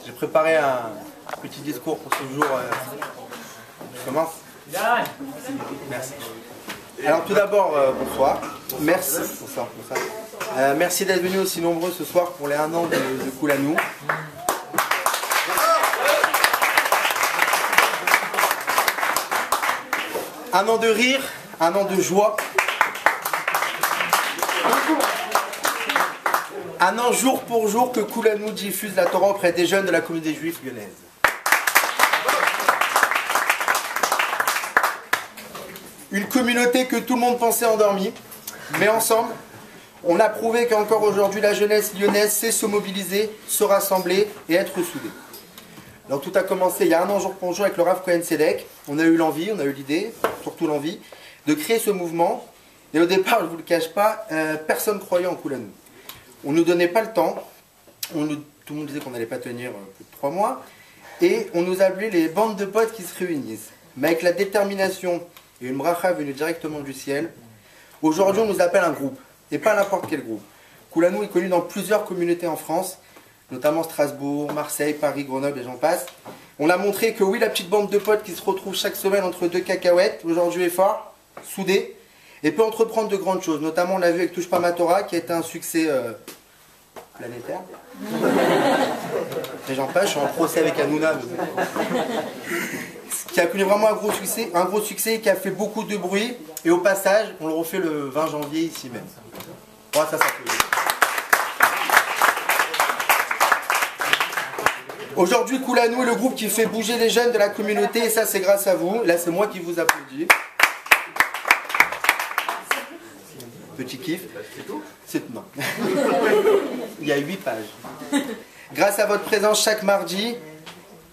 J'ai préparé un petit discours pour ce jour. Je commence. Merci. Alors tout d'abord, bonsoir. Merci. Bonsoir, bonsoir. Merci d'être venus aussi nombreux ce soir pour les 1 an de Koulanou. Un an de rire, 1 an de joie. 1 an jour pour jour que Koulanou diffuse la Torah auprès des jeunes de la communauté juive lyonnaise. Une communauté que tout le monde pensait endormie, mais ensemble, on a prouvé qu'encore aujourd'hui la jeunesse lyonnaise sait se mobiliser, se rassembler et être soudée. Alors tout a commencé il y a 1 an jour pour jour avec le Rav Cohen Sedek. On a eu l'envie, on a eu l'idée, surtout l'envie, de créer ce mouvement. Et au départ, je ne vous le cache pas, personne ne croyait en Koulanou. On ne nous donnait pas le temps, tout le monde disait qu'on n'allait pas tenir plus de 3 mois, et on nous appelait les bandes de potes qui se réunissent. Mais avec la détermination et une bracha venue directement du ciel, aujourd'hui on nous appelle un groupe, et pas n'importe quel groupe. Koulanou est connu dans plusieurs communautés en France, notamment Strasbourg, Marseille, Paris, Grenoble et j'en passe. On a montré que oui, la petite bande de potes qui se retrouve chaque semaine entre 2 cacahuètes, aujourd'hui est fort, soudée, et peut entreprendre de grandes choses. Notamment on l'a vu avec Touche pas ma Torah, qui a été un succès planétaire. Et j'en passe, je suis en procès avec Hanouna. Qui a connu vraiment un gros succès, qui a fait beaucoup de bruit. Et au passage, on le refait le 20 janvier ici même. Bon, ça fait. Aujourd'hui, Koulanou est le groupe qui fait bouger les jeunes de la communauté, et ça c'est grâce à vous. Là, c'est moi qui vous applaudis. Petit kiff. C'est non. Il y a 8 pages. Grâce à votre présence chaque mardi,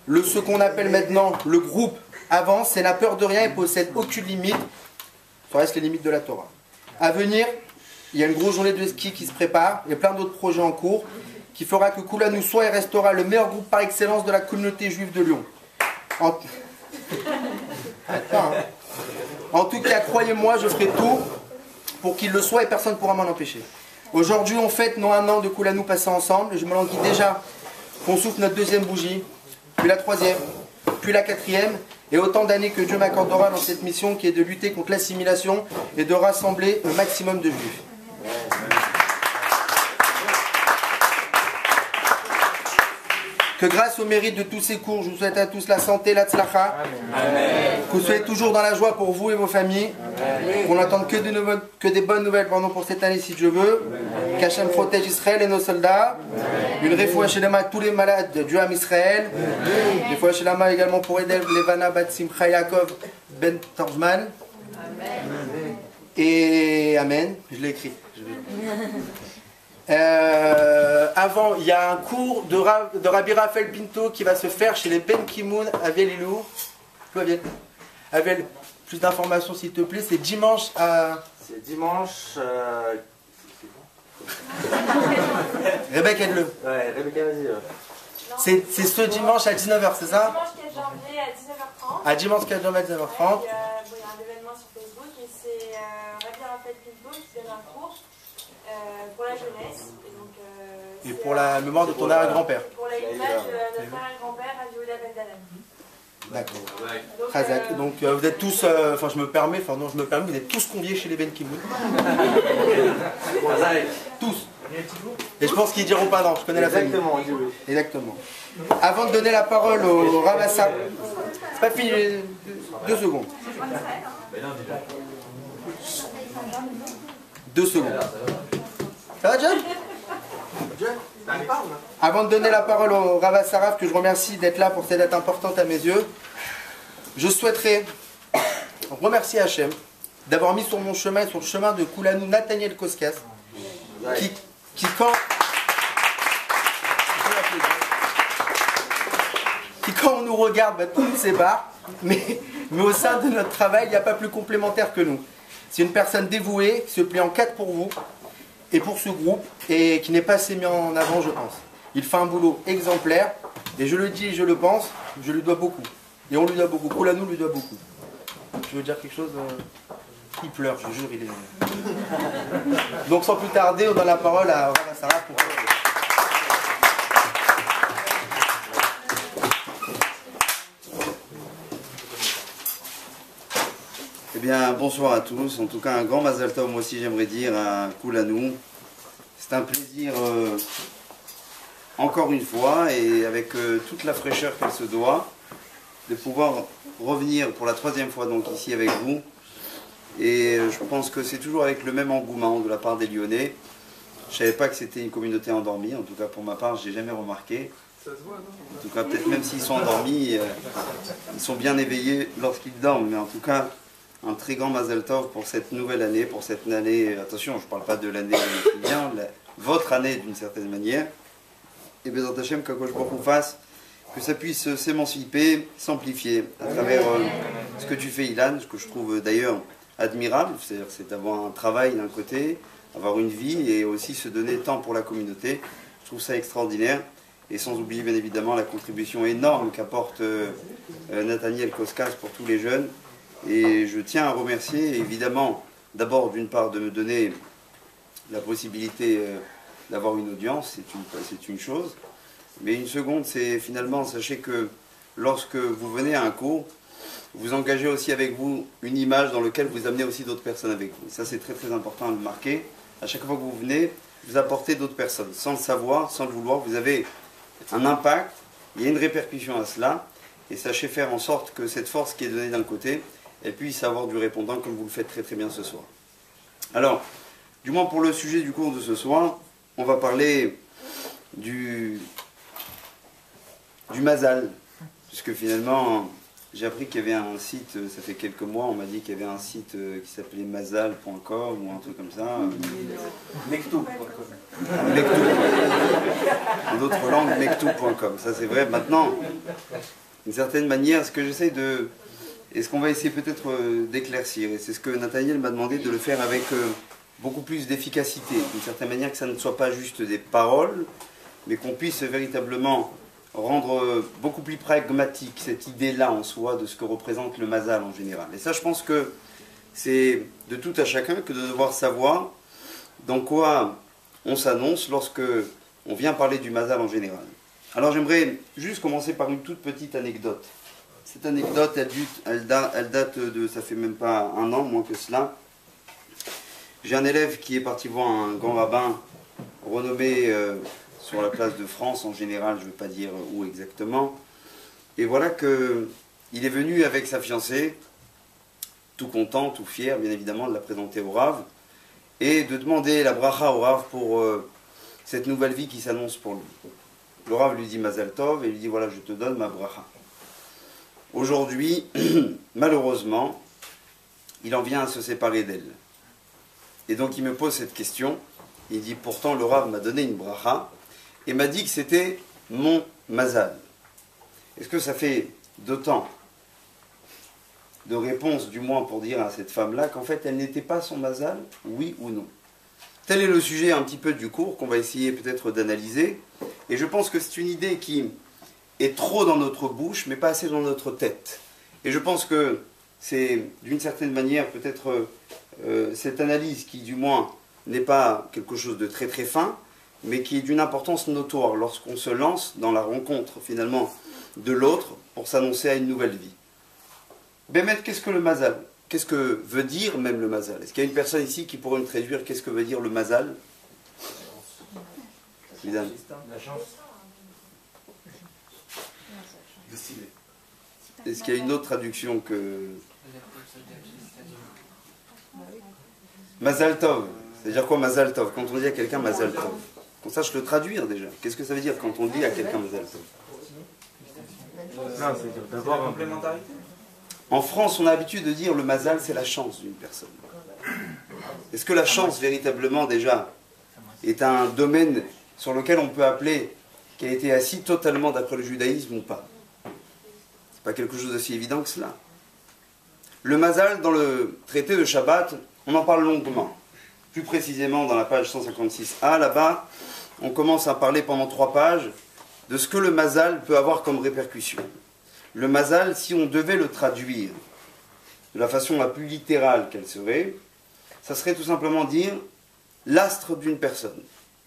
ce qu'on appelle maintenant le groupe avance et n'a peur de rien et possède aucune limite. Ça reste les limites de la Torah. À venir, il y a une grosse journée de ski qui se prépare. Il y a plein d'autres projets en cours qui fera que Koulanou soit et restera le meilleur groupe par excellence de la communauté juive de Lyon. En tout cas, croyez-moi, je ferai tout pour qu'il le soit et personne ne pourra m'en empêcher. Aujourd'hui, on fête nos 1 an de Koulanou passés ensemble. Je me languis déjà qu'on souffle notre 2e bougie, puis la 3e, puis la 4e, et autant d'années que Dieu m'accordera dans cette mission qui est de lutter contre l'assimilation et de rassembler un maximum de juifs. Que grâce au mérite de tous ces cours, je vous souhaite à tous la santé, la tzlacha. Que vous soyez toujours dans la joie pour vous et vos familles. Qu'on n'entende que des bonnes nouvelles pour cette année si Dieu veut. Qu'Hachem protège Israël et nos soldats. Une refoua shelema à tous les malades du Ham Israël. Une refoua shelema également pour Edel, Levana, Bat Simcha, Yaakov, Ben Torzman. Et Amen. Je l'ai écrit. Avant, il y a un cours de Rabbi Raphaël Pinto qui va se faire chez les Ben Kimoun à Velilou. Avel, plus d'informations s'il te plaît, c'est dimanche à... C'est dimanche... Rebecca, aide-le. Ouais, Rebecca, vas-y. C'est ce dimanche à 19h, c'est ça? Dimanche 4 janvier à 19h30. À dimanche 4 janvier à 19h30. Il y a un événement sur Facebook et c'est Rabbi Raphaël Pinto qui donne un cours pour la jeunesse. Et pour la mémoire de ton arrière-grand-père. Pour la image de notre arrière-grand-père, Rabbi Yehuda Ben Dalan. D'accord. Donc vous êtes tous, enfin je me permets, vous êtes tous conviés chez les Ben Kimoun. Tous. Et je pense qu'ils diront pas non, je connais la famille. Exactement. Avant de donner la parole au Ravassa, c'est pas fini, 2 secondes. 2 secondes. Ça va, John? Avant de donner la parole au Rav Saraf, que je remercie d'être là pour cette date importante à mes yeux, je souhaiterais remercier Hachem d'avoir mis sur mon chemin, sur le chemin de Koulanou, Nathaniel Koskas, qui quand on nous regarde, tout nous sépare, mais au sein de notre travail, il n'y a pas plus complémentaire que nous. C'est une personne dévouée, qui se plie en 4 pour vous, et pour ce groupe, et qui n'est pas assez mis en avant, je pense. Il fait un boulot exemplaire, et je le dis et je le pense, je lui dois beaucoup. Et on lui doit beaucoup, Koulanou lui doit beaucoup. Tu veux dire quelque chose Il pleure, je jure, il est... Donc sans plus tarder, on donne la parole à Rav Sarah pour... bien, bonsoir à tous. En tout cas, un grand Mazal Tov, moi aussi j'aimerais dire à Koulanou. C'est un plaisir, encore une fois, et avec toute la fraîcheur qu'elle se doit, de pouvoir revenir pour la 3e fois donc ici avec vous. Et je pense que c'est toujours avec le même engouement de la part des Lyonnais. Je ne savais pas que c'était une communauté endormie, en tout cas pour ma part, je n'ai jamais remarqué. En tout cas, peut-être même s'ils sont endormis, ils sont bien éveillés lorsqu'ils dorment. Mais en tout cas, un très grand Mazel Tov pour cette nouvelle année, pour cette année, attention, je ne parle pas de l'année qui vient, votre année d'une certaine manière. Et Bezrat Hashem, qu'Akadosh Baruch Hu fasse, que ça puisse s'émanciper, s'amplifier à travers ce que tu fais, Ilan, ce que je trouve d'ailleurs admirable, c'est d'avoir un travail d'un côté, avoir une vie et aussi se donner temps pour la communauté. Je trouve ça extraordinaire. Et sans oublier bien évidemment la contribution énorme qu'apporte Nathaniel Koskas pour tous les jeunes. Et je tiens à remercier évidemment, d'abord d'une part de me donner la possibilité d'avoir une audience, c'est une chose. Mais une seconde, c'est finalement, sachez que lorsque vous venez à un cours, vous engagez aussi avec vous une image dans laquelle vous amenez aussi d'autres personnes avec vous. Ça c'est très très important à le marquer. À chaque fois que vous venez, vous apportez d'autres personnes. Sans le savoir, sans le vouloir, vous avez un impact, il y a une répercussion à cela. Et sachez faire en sorte que cette force qui est donnée d'un côté, elle puisse avoir du répondant comme vous le faites très très bien ce soir. Alors, du moins pour le sujet du cours de ce soir, on va parler du Mazal. Puisque finalement, j'ai appris qu'il y avait un site, ça fait quelques mois, on m'a dit qu'il y avait un site qui s'appelait mazal.com ou un truc comme ça. Mektoub.com. Mektoub. En d'autres langues, mektoub.com. Ça c'est vrai. Maintenant, d'une certaine manière, ce que j'essaie de... Et ce qu'on va essayer peut-être d'éclaircir, et c'est ce que Nathaniel m'a demandé de le faire avec beaucoup plus d'efficacité, d'une certaine manière que ça ne soit pas juste des paroles, mais qu'on puisse véritablement rendre beaucoup plus pragmatique cette idée-là en soi de ce que représente le Mazal en général. Et ça, je pense que c'est de tout à chacun que de devoir savoir dans quoi on s'annonce lorsque on vient parler du Mazal en général. Alors j'aimerais juste commencer par une toute petite anecdote. Cette anecdote, elle date de, ça fait même pas un an, moins que cela. J'ai un élève qui est parti voir un grand rabbin renommé sur la place de France en général, je ne veux pas dire où exactement. Et voilà qu'il est venu avec sa fiancée, tout content, tout fier, bien évidemment, de la présenter au Rav, et de demander la bracha au Rav pour cette nouvelle vie qui s'annonce pour lui. Le Rav lui dit Mazal Tov, et lui dit voilà, je te donne ma bracha. Aujourd'hui, malheureusement, il en vient à se séparer d'elle. Et donc il me pose cette question, il dit pourtant le Rav m'a donné une bracha, et m'a dit que c'était mon Mazal. Est-ce que ça fait d'autant de réponses, du moins pour dire à cette femme-là, qu'en fait elle n'était pas son Mazal, oui ou non? Tel est le sujet un petit peu du cours qu'on va essayer peut-être d'analyser. Et je pense que c'est une idée qui est trop dans notre bouche, mais pas assez dans notre tête. Et je pense que c'est d'une certaine manière peut-être cette analyse qui du moins n'est pas quelque chose de très très fin, mais qui est d'une importance notoire lorsqu'on se lance dans la rencontre finalement de l'autre pour s'annoncer à une nouvelle vie. Bémet, qu'est-ce que le Mazal? Qu'est-ce que veut dire même le Mazal? Est-ce qu'il y a une personne ici qui pourrait me traduire qu'est-ce que veut dire le Mazal? La chance. Est-ce qu'il y a une autre traduction que... Mazal Tov. C'est-à-dire quoi Mazal Tov? Quand on dit à quelqu'un Mazal Tov, qu'on sache le traduire déjà. Qu'est-ce que ça veut dire quand on dit à quelqu'un Mazal Tov? Non, c'est d'avoir une complémentarité. En France, on a l'habitude de dire le Mazal, c'est la chance d'une personne. Est-ce que la chance, véritablement, déjà, est un domaine sur lequel on peut appeler qui a été assis totalement d'après le judaïsme ou pas? C'est pas quelque chose d'aussi évident que cela. Le Mazal, dans le traité de Shabbat, on en parle longuement. Plus précisément, dans la page 156a, là-bas, on commence à parler pendant 3 pages de ce que le Mazal peut avoir comme répercussion. Le Mazal, si on devait le traduire de la façon la plus littérale qu'elle serait, ça serait tout simplement dire l'astre d'une personne.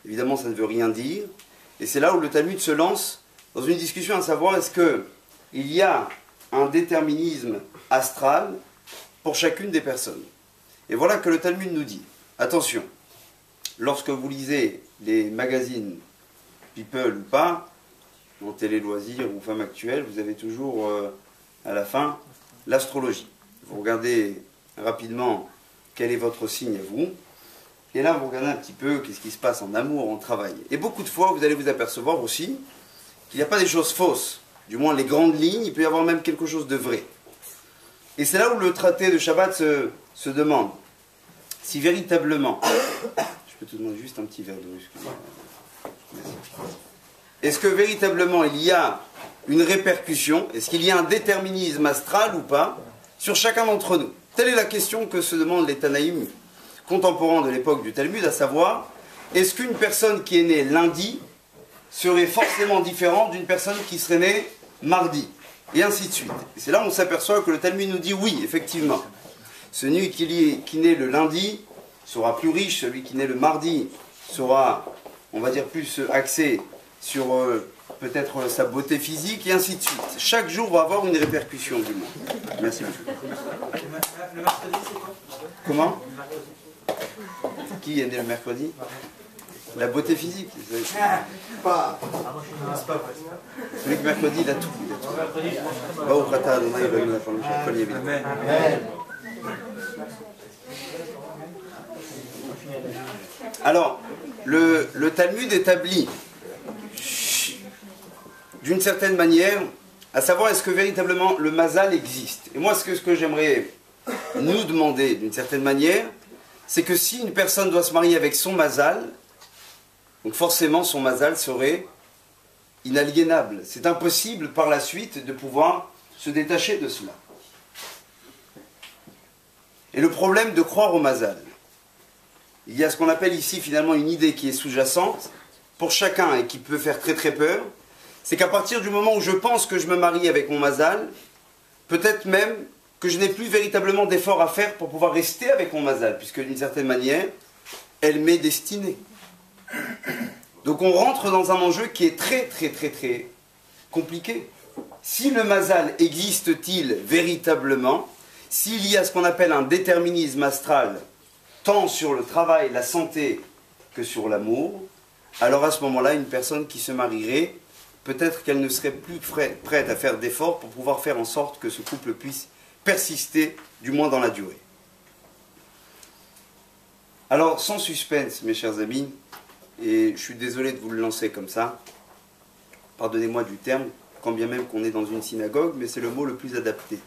Évidemment, ça ne veut rien dire, et c'est là où le Talmud se lance dans une discussion à savoir est-ce qu'il y a un déterminisme astral pour chacune des personnes. Et voilà que le Talmud nous dit, attention, lorsque vous lisez les magazines People ou pas, en télé-loisirs ou Femmes Actuelles, vous avez toujours à la fin l'astrologie. Vous regardez rapidement quel est votre signe à vous, et là vous regardez un petit peu qu'est-ce qui se passe en amour, en travail. Et beaucoup de fois, vous allez vous apercevoir aussi qu'il n'y a pas des choses fausses, du moins les grandes lignes, il peut y avoir même quelque chose de vrai. Et c'est là où le traité de Shabbat se demande si véritablement, je peux te demander juste un petit verre d'eau, excusez-moi. Merci. Est-ce que véritablement il y a une répercussion, est-ce qu'il y a un déterminisme astral ou pas, sur chacun d'entre nous? Telle est la question que se demandent les Tanaïm contemporains de l'époque du Talmud, à savoir, est-ce qu'une personne qui est née lundi serait forcément différente d'une personne qui serait née mardi? Et ainsi de suite. Et c'est là où on s'aperçoit que le Talmud nous dit oui, effectivement. Celui qui naît le lundi sera plus riche, celui qui naît le mardi sera, on va dire, plus axé sur peut-être sa beauté physique, et ainsi de suite. Chaque jour va avoir une répercussion du monde. Merci beaucoup. Le mercredi, c'est quoi? Comment? Qui est né le mercredi? La beauté physique. Pas. Celui que mercredi, il a tout. Va au Khata, Adonai, Elohim, Amen. Alors, le Talmud établit d'une certaine manière, à savoir est-ce que véritablement le mazal existe. Et moi, ce que j'aimerais nous demander d'une certaine manière, c'est que si une personne doit se marier avec son mazal, donc forcément son mazal serait inaliénable. C'est impossible par la suite de pouvoir se détacher de cela. Et le problème de croire au mazal, il y a ce qu'on appelle ici finalement une idée qui est sous-jacente pour chacun et qui peut faire très très peur, c'est qu'à partir du moment où je pense que je me marie avec mon mazal, peut-être même que je n'ai plus véritablement d'efforts à faire pour pouvoir rester avec mon mazal, puisque d'une certaine manière, elle m'est destinée. Donc on rentre dans un enjeu qui est très très très très compliqué. Si le mazal existe-t-il véritablement, s'il y a ce qu'on appelle un déterminisme astral, tant sur le travail, la santé, que sur l'amour, alors à ce moment-là, une personne qui se marierait, peut-être qu'elle ne serait plus prête à faire d'efforts pour pouvoir faire en sorte que ce couple puisse persister, du moins dans la durée. Alors, sans suspense, mes chers amis, et je suis désolé de vous le lancer comme ça, pardonnez-moi du terme, quand bien même qu'on est dans une synagogue, mais c'est le mot le plus adapté.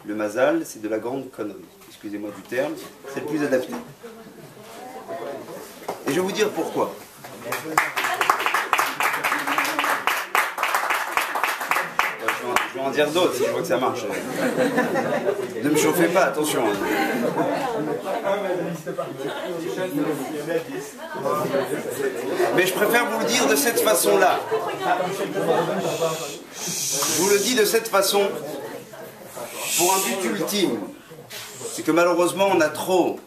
Le mazal, c'est de la grande connerie. Excusez-moi du terme, c'est le plus adapté. Et je vais vous dire pourquoi. Je vais en dire d'autres si je vois que ça marche. Ne me chauffez pas, attention. Mais je préfère vous le dire de cette façon-là. Je vous le dis de cette façon pour un but ultime. C'est que malheureusement on a trop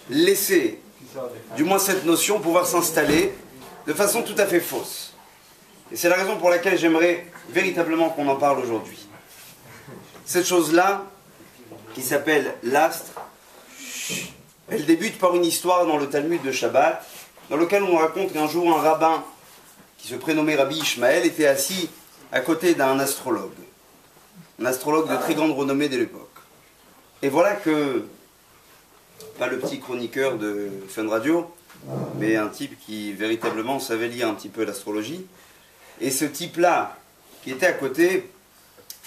laissé, du moins cette notion, pouvoir s'installer de façon tout à fait fausse. Et c'est la raison pour laquelle j'aimerais véritablement qu'on en parle aujourd'hui. Cette chose-là, qui s'appelle l'astre, elle débute par une histoire dans le Talmud de Shabbat, dans lequel on raconte qu'un jour un rabbin, qui se prénommait Rabbi Ishmael, était assis à côté d'un astrologue. Un astrologue de très grande renommée de l'époque. Et voilà que, pas le petit chroniqueur de Fun Radio, mais un type qui véritablement savait lire un petit peu l'astrologie, et ce type-là, qui était à côté,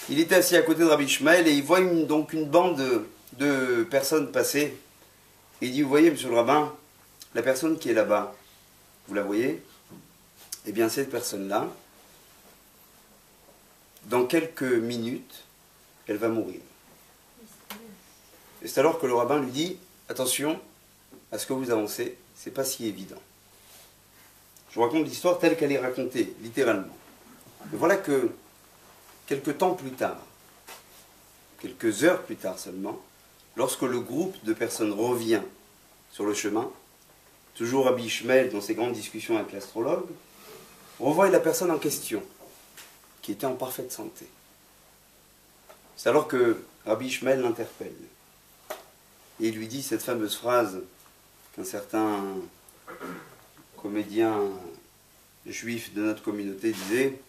il était assis à côté de Rabbi Ishmael et il voit donc une bande de personnes passer. Et il dit, vous voyez, monsieur le rabbin, la personne qui est là-bas, vous la voyez? Eh bien, cette personne-là, dans quelques minutes, elle va mourir. Et c'est alors que le rabbin lui dit, attention à ce que vous avancez, c'est pas si évident. Je vous raconte l'histoire telle qu'elle est racontée, littéralement. Et voilà que, quelques temps plus tard, quelques heures plus tard seulement, lorsque le groupe de personnes revient sur le chemin, toujours Rabbi Ishmael, dans ses grandes discussions avec l'astrologue, revoit la personne en question, qui était en parfaite santé. C'est alors que Rabbi Ishmael l'interpelle. et il lui dit cette fameuse phrase qu'un certain comédien juif de notre communauté disait.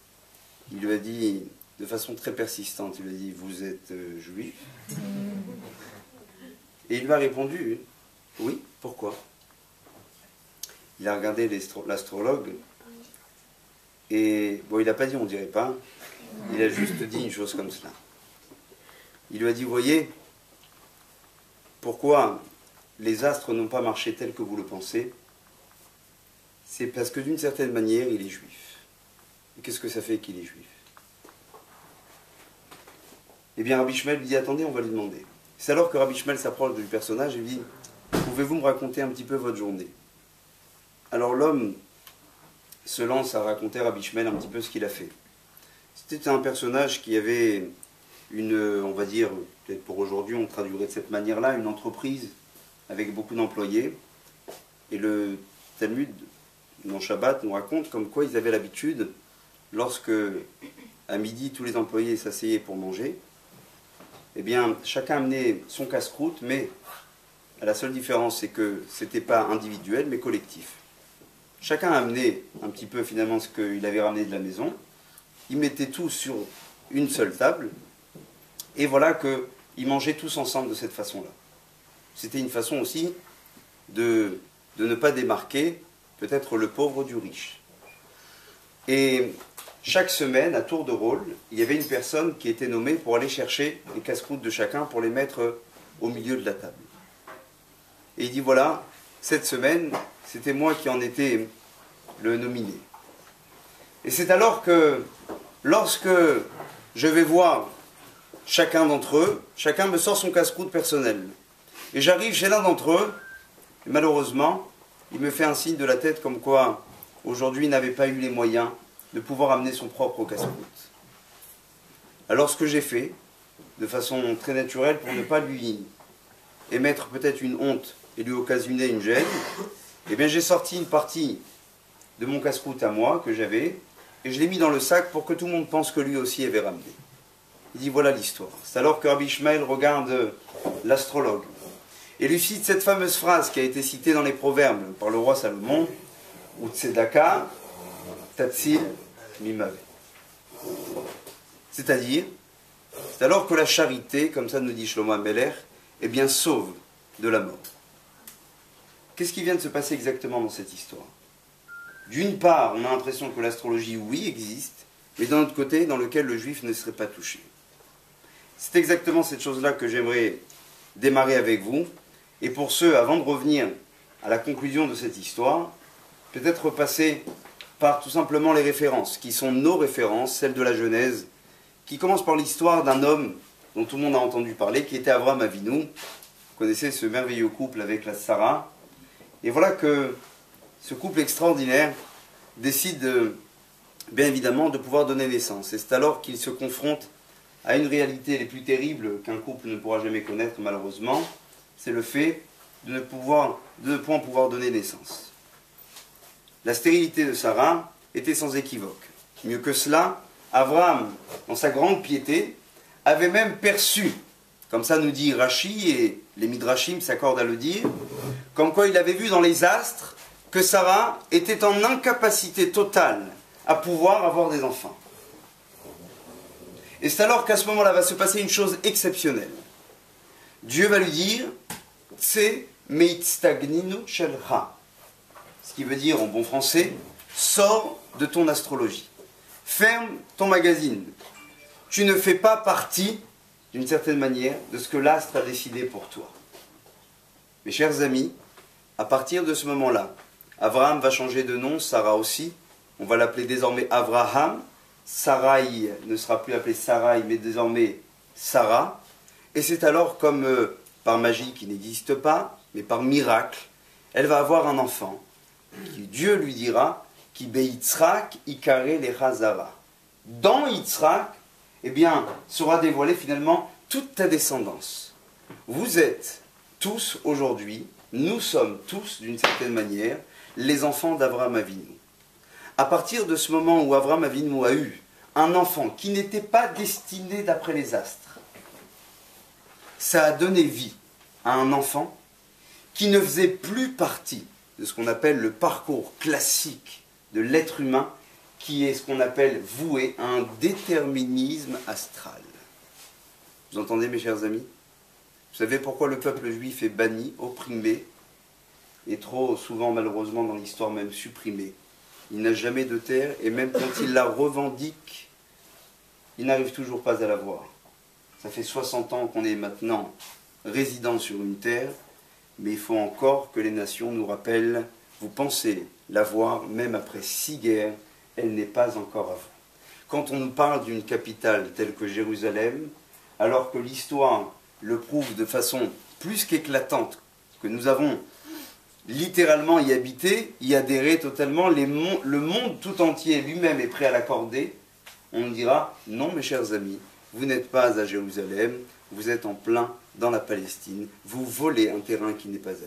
Il lui a dit de façon très persistante, il lui a dit « Vous êtes juif ?» Et il lui a répondu « Oui, pourquoi ?» Il a regardé l'astrologue et, bon, il n'a pas dit « on dirait pas », il a juste dit une chose comme cela. Il lui a dit « Vous voyez, pourquoi les astres n'ont pas marché tel que vous le pensez? C'est parce que d'une certaine manière, il est juif. Et qu'est-ce que ça fait qu'il est juif? Eh bien, Rabbi Shmuel lui dit, attendez, on va lui demander. C'est alors que Rabbi Shmuel s'approche du personnage et lui dit, pouvez-vous me raconter un petit peu votre journée? Alors l'homme se lance à raconter à Rabbi Shmuel un petit peu ce qu'il a fait. C'était un personnage qui avait une, on va dire, peut-être pour aujourd'hui, on traduirait de cette manière-là, une entreprise avec beaucoup d'employés. Et le Talmud, dans Shabbat, nous raconte comme quoi ils avaient l'habitude, lorsque à midi tous les employés s'asseyaient pour manger, eh bien chacun amenait son casse-croûte, mais la seule différence c'est que ce n'était pas individuel mais collectif. Chacun amenait un petit peu finalement ce qu'il avait ramené de la maison, ils mettaient tout sur une seule table, et voilà qu'ils mangeaient tous ensemble de cette façon-là. C'était une façon aussi de ne pas démarquer peut-être le pauvre du riche. Et chaque semaine, à tour de rôle, il y avait une personne qui était nommée pour aller chercher les casse-croûtes de chacun pour les mettre au milieu de la table. Et il dit, voilà, cette semaine, c'était moi qui en étais le nominé. Et c'est alors que, lorsque je vais voir chacun d'entre eux, chacun me sort son casse-croûte personnel. Et j'arrive chez l'un d'entre eux, et malheureusement, il me fait un signe de la tête comme quoi, aujourd'hui, il n'avait pas eu les moyens de pouvoir amener son propre casse-croûte. Alors ce que j'ai fait, de façon très naturelle, pour ne pas lui émettre peut-être une honte et lui occasionner une gêne, eh bien j'ai sorti une partie de mon casse-croûte à moi, que j'avais, et je l'ai mis dans le sac pour que tout le monde pense que lui aussi avait ramené. Il dit, voilà l'histoire. C'est alors que Rabbi Shmuel regarde l'astrologue, et lui cite cette fameuse phrase qui a été citée dans les Proverbes par le roi Salomon, « Utzedaka tatsil mimave ». C'est-à-dire, c'est alors que la charité, comme ça nous dit Shlomo Ameler, eh bien sauve de la mort. Qu'est-ce qui vient de se passer exactement dans cette histoire? D'une part, on a l'impression que l'astrologie, oui, existe, mais d'un autre côté, dans lequel le juif ne serait pas touché. C'est exactement cette chose-là que j'aimerais démarrer avec vous. Et pour ceux, avant de revenir à la conclusion de cette histoire, peut-être repasser par tout simplement les références, qui sont nos références, celles de la Genèse, qui commencent par l'histoire d'un homme dont tout le monde a entendu parler, qui était Avraham Avinu. Vous connaissez ce merveilleux couple avec la Sarah. Et voilà que ce couple extraordinaire décide, bien évidemment, de pouvoir donner naissance. Et c'est alors qu'il se confronte à une réalité les plus terribles qu'un couple ne pourra jamais connaître, malheureusement. C'est le fait de ne point pouvoir donner naissance. La stérilité de Sarah était sans équivoque. Mieux que cela, Abraham, dans sa grande piété, avait même perçu, comme ça nous dit Rashi, et les Midrashim s'accordent à le dire, comme quoi il avait vu dans les astres que Sarah était en incapacité totale à pouvoir avoir des enfants. Et c'est alors qu'à ce moment-là va se passer une chose exceptionnelle. Dieu va lui dire « Tse meitstagninu shelcha », ce qui veut dire en bon français « Sors de ton astrologie, ferme ton magazine, tu ne fais pas partie, d'une certaine manière, de ce que l'astre a décidé pour toi. » Mes chers amis, à partir de ce moment-là, Abraham va changer de nom, Sarah aussi, on va l'appeler désormais Abraham, Sarai ne sera plus appelée Sarai, mais désormais Sarah, et c'est alors comme par magie qui n'existe pas, mais par miracle, elle va avoir un enfant, qui Dieu lui dira, qui Yitzhak ikare lechazara. Dans Yitzhak, eh bien, sera dévoilée finalement toute ta descendance. Vous êtes tous aujourd'hui, nous sommes tous d'une certaine manière, les enfants d'Avraham Avinu. À partir de ce moment où Avraham Avinu a eu un enfant qui n'était pas destiné d'après les astres, ça a donné vie à un enfant qui ne faisait plus partie de ce qu'on appelle le parcours classique de l'être humain, qui est ce qu'on appelle voué à un déterminisme astral. Vous entendez, mes chers amis? Vous savez pourquoi le peuple juif est banni, opprimé, et trop souvent, malheureusement, dans l'histoire même, supprimé? Il n'a jamais de terre, et même quand il la revendique, il n'arrive toujours pas à l'avoir. Ça fait 60 ans qu'on est maintenant résident sur une terre, mais il faut encore que les nations nous rappellent, vous pensez l'avoir, même après 6 guerres, elle n'est pas encore à vous. Quand on nous parle d'une capitale telle que Jérusalem, alors que l'histoire le prouve de façon plus qu'éclatante, que nous avons littéralement y habité, y adhéré totalement, le monde tout entier lui-même est prêt à l'accorder, on nous dira, non mes chers amis, vous n'êtes pas à Jérusalem, vous êtes en plein dans la Palestine, vous volez un terrain qui n'est pas à vous.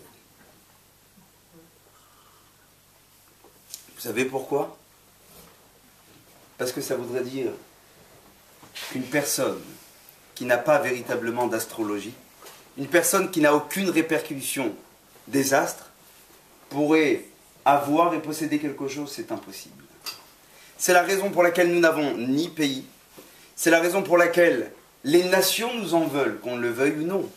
Vous savez pourquoi? Parce que ça voudrait dire qu'une personne qui n'a pas véritablement d'astrologie, une personne qui n'a aucune répercussion des astres, pourrait avoir et posséder quelque chose, c'est impossible. C'est la raison pour laquelle nous n'avons ni pays, c'est la raison pour laquelle les nations nous en veulent, qu'on le veuille ou non.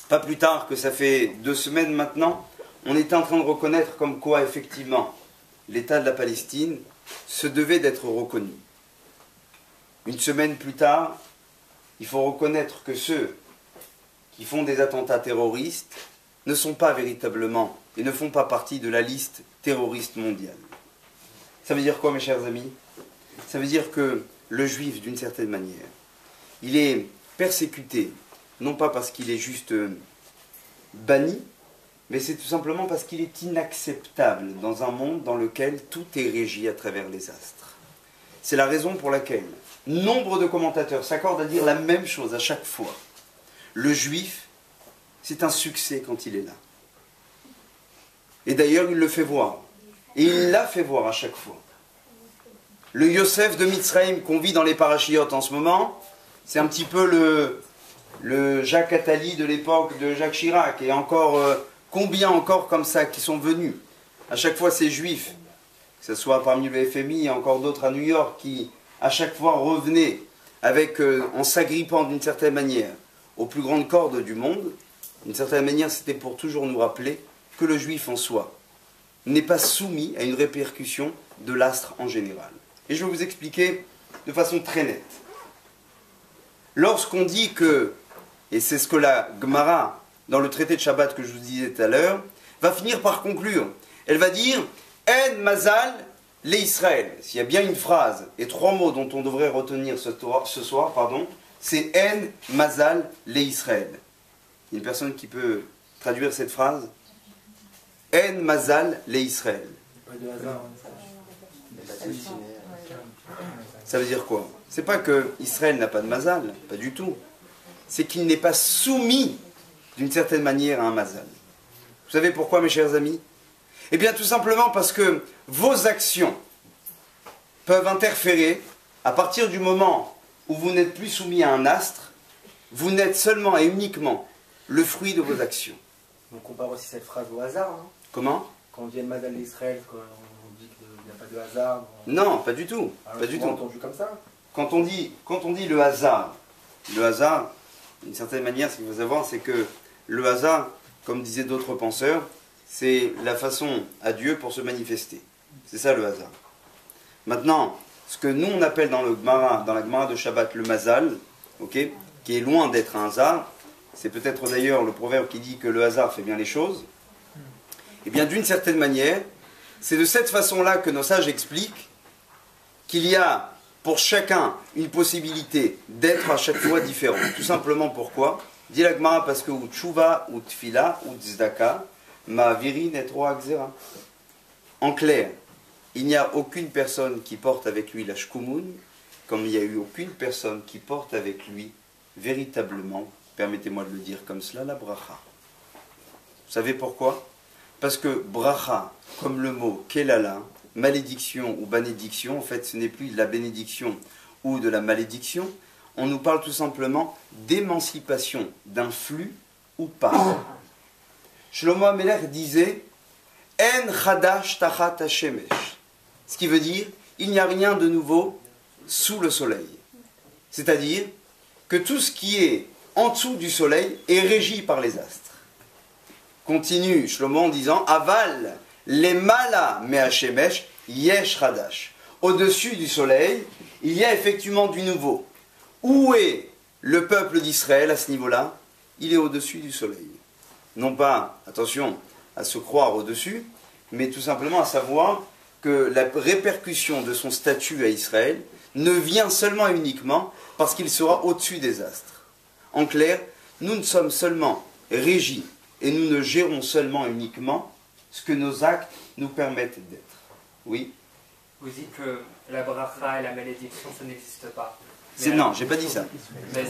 Pas plus tard que ça fait 2 semaines maintenant, on était en train de reconnaître comme quoi, effectivement, l'État de la Palestine se devait d'être reconnu. 1 semaine plus tard, il faut reconnaître que ceux qui font des attentats terroristes ne sont pas véritablement et ne font pas partie de la liste terroriste mondiale. Ça veut dire quoi, mes chers amis? Ça veut dire que le juif, d'une certaine manière, il est persécuté, non pas parce qu'il est juste banni, mais c'est tout simplement parce qu'il est inacceptable dans un monde dans lequel tout est régi à travers les astres. C'est la raison pour laquelle nombre de commentateurs s'accordent à dire la même chose à chaque fois. Le juif, c'est un succès quand il est là. Et d'ailleurs, il le fait voir. Et il l'a fait voir à chaque fois. Le Yosef de Mitzrayim qu'on vit dans les parachiotes en ce moment, c'est un petit peu le Jacques Attali de l'époque de Jacques Chirac. Et encore, combien encore comme ça qui sont venus? À chaque fois, ces juifs, que ce soit parmi le FMI et encore d'autres à New York, qui à chaque fois revenaient avec, en s'agrippant d'une certaine manière aux plus grandes cordes du monde. D'une certaine manière, c'était pour toujours nous rappeler que le juif en soi n'est pas soumis à une répercussion de l'astre en général. Et je vais vous expliquer de façon très nette. Lorsqu'on dit que, et c'est ce que la Gemara, dans le traité de Shabbat que je vous disais tout à l'heure, va finir par conclure. Elle va dire « En mazal les Israël ». S'il y a bien une phrase et 3 mots dont on devrait retenir ce soir, c'est « En mazal les Israël ». Il y a une personne qui peut traduire cette phrase? En mazal les Israël. Pas de hasard. Ça veut dire quoi? C'est pas que Israël n'a pas de mazal, pas du tout. C'est qu'il n'est pas soumis d'une certaine manière à un mazal. Vous savez pourquoi, mes chers amis? Eh bien, tout simplement parce que vos actions peuvent interférer à partir du moment où vous n'êtes plus soumis à un astre, vous n'êtes seulement et uniquement le fruit de vos actions. On compare aussi cette phrase au hasard. Hein. Comment? Quand on vient de Madal d'Israël, quand on dit qu'il n'y a pas de hasard. Non, pas du tout. Alors, Pas du tout. entendu comme ça. Quand on dit le hasard, d'une certaine manière, ce qu'il faut savoir, c'est que le hasard, comme disaient d'autres penseurs, c'est la façon à Dieu pour se manifester. C'est ça le hasard. Maintenant, ce que nous on appelle dans la Gemara de Shabbat le mazal, okay, qui est loin d'être un hasard, c'est peut-être d'ailleurs le proverbe qui dit que le hasard fait bien les choses, et bien d'une certaine manière, c'est de cette façon-là que nos sages expliquent qu'il y a pour chacun une possibilité d'être à chaque fois différent. Tout simplement pourquoi? Dit la Gemara parce que ou tshuva, ou tfila, ou tzedaka, ma viri netro akzera. En clair, il n'y a aucune personne qui porte avec lui la shkumun, comme il n'y a eu aucune personne qui porte avec lui véritablement, permettez-moi de le dire comme cela, la bracha. Vous savez pourquoi? Parce que bracha, comme le mot kelala, malédiction ou bénédiction, en fait ce n'est plus de la bénédiction ou de la malédiction, on nous parle tout simplement d'émancipation d'un flux ou pas. Shlomo Amelech disait En chadash tachat hashemesh. Ce qui veut dire il n'y a rien de nouveau sous le soleil. C'est-à-dire que tout ce qui est en dessous du soleil est régi par les astres. Continue Shlomo en disant Aval lemala me hashemesh yesh chadash. Au-dessus du soleil, il y a effectivement du nouveau. Où est le peuple d'Israël à ce niveau-là? Il est au-dessus du soleil. Non pas, attention, à se croire au-dessus, mais tout simplement à savoir que la répercussion de son statut à Israël ne vient seulement et uniquement parce qu'il sera au-dessus des astres. En clair, nous ne sommes seulement régis et nous ne gérons seulement et uniquement ce que nos actes nous permettent d'être. Oui? Vous dites que la bracha et la malédiction, ça n'existe pas. Non, j'ai pas dit ça.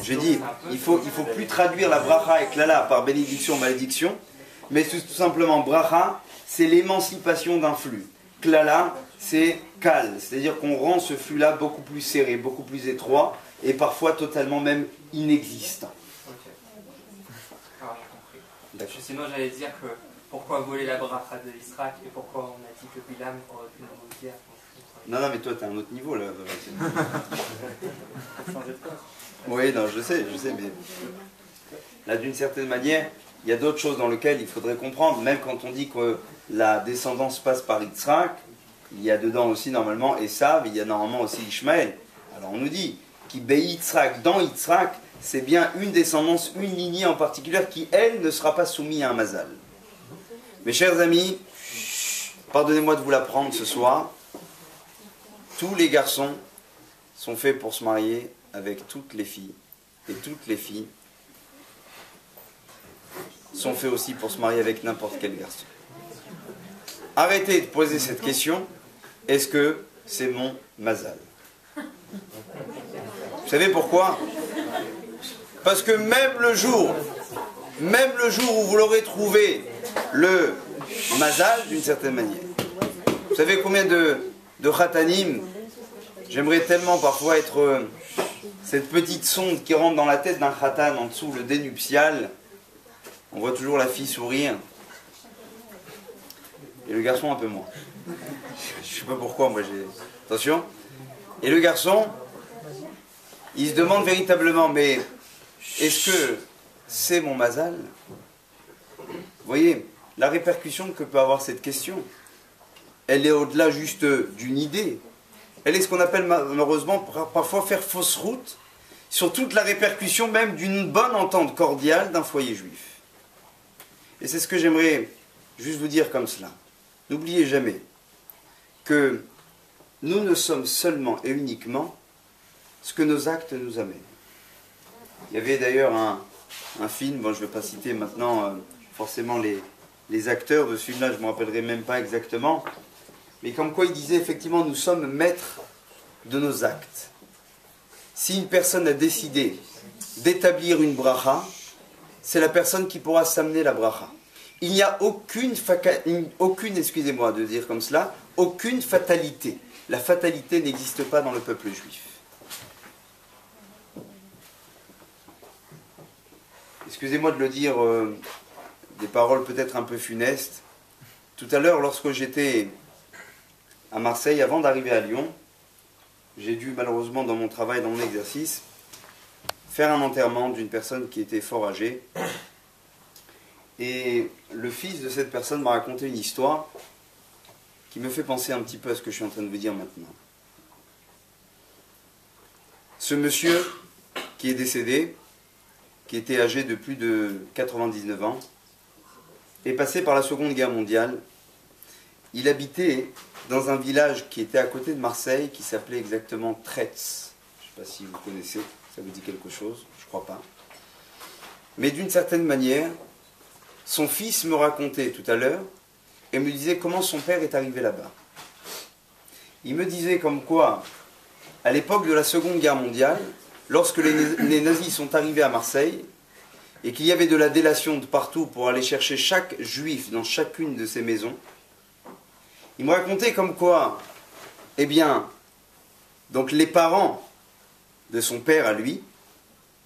J'ai dit, il faut plus traduire la bracha et klala par bénédiction, malédiction, mais tout simplement bracha, c'est l'émancipation d'un flux. Klala, c'est kal, c'est-à-dire qu'on rend ce flux-là beaucoup plus serré, beaucoup plus étroit, et parfois totalement même inexistant. Ok. Alors j'ai compris. Sinon j'allais dire que pourquoi voler la bracha de l'Israël et pourquoi on a dit que Bilam aurait pu nous dire. Non, mais toi, t'as un autre niveau, là. Changer de poste. Oui, non, je sais, mais... Là, d'une certaine manière, il y a d'autres choses dans lesquelles il faudrait comprendre. Même quand on dit que la descendance passe par Yitzhak, il y a dedans aussi, normalement, Esav, il y a normalement aussi Ishmaël. Alors, on nous dit qu'il Yitzhak, dans Yitzhak, c'est bien une descendance, une lignée en particulier, qui, elle, ne sera pas soumise à un mazal. Mes chers amis, pardonnez-moi de vous l'apprendre ce soir. Tous les garçons sont faits pour se marier avec toutes les filles. Et toutes les filles sont faits aussi pour se marier avec n'importe quel garçon. Arrêtez de poser cette question. Est-ce que c'est mon mazal? Vous savez pourquoi? Parce que même le jour où vous l'aurez trouvé, le mazal, d'une certaine manière. Vous savez combien de khatanim, j'aimerais tellement parfois être cette petite sonde qui rentre dans la tête d'un khatan en dessous, le dénuptial. On voit toujours la fille sourire. Et le garçon un peu moins. Je sais pas pourquoi, moi j'ai... Attention. Et le garçon, il se demande véritablement, mais est-ce que c'est mon mazal? Vous voyez, la répercussion que peut avoir cette question, elle est au-delà juste d'une idée. Elle est ce qu'on appelle malheureusement parfois faire fausse route sur toute la répercussion même d'une bonne entente cordiale d'un foyer juif. Et c'est ce que j'aimerais juste vous dire comme cela. N'oubliez jamais que nous ne sommes seulement et uniquement ce que nos actes nous amènent. Il y avait d'ailleurs un film, bon je ne vais pas citer maintenant forcément les acteurs de ce film-là, je ne me rappellerai même pas exactement, mais comme quoi il disait effectivement nous sommes maîtres de nos actes. Si une personne a décidé d'établir une bracha, c'est la personne qui pourra s'amener la bracha. Il n'y a aucune excusez-moi de dire comme cela, aucune fatalité. La fatalité n'existe pas dans le peuple juif. Excusez-moi de le dire, des paroles peut-être un peu funestes. Tout à l'heure, lorsque j'étais à Marseille, avant d'arriver à Lyon, j'ai dû malheureusement dans mon travail, dans mon exercice, faire un enterrement d'une personne qui était fort âgée. Et le fils de cette personne m'a raconté une histoire qui me fait penser un petit peu à ce que je suis en train de vous dire maintenant. Ce monsieur qui est décédé, qui était âgé de plus de 99 ans, est passé par la Seconde Guerre mondiale. Il habitait dans un village qui était à côté de Marseille, qui s'appelait exactement Tretz. Je ne sais pas si vous connaissez, ça vous dit quelque chose, je ne crois pas. Mais d'une certaine manière, son fils me racontait tout à l'heure, et me disait comment son père est arrivé là-bas. Il me disait comme quoi, à l'époque de la Seconde Guerre mondiale, lorsque les nazis sont arrivés à Marseille, et qu'il y avait de la délation de partout pour aller chercher chaque juif dans chacune de ces maisons, il me racontait comme quoi, eh bien, donc les parents de son père à lui,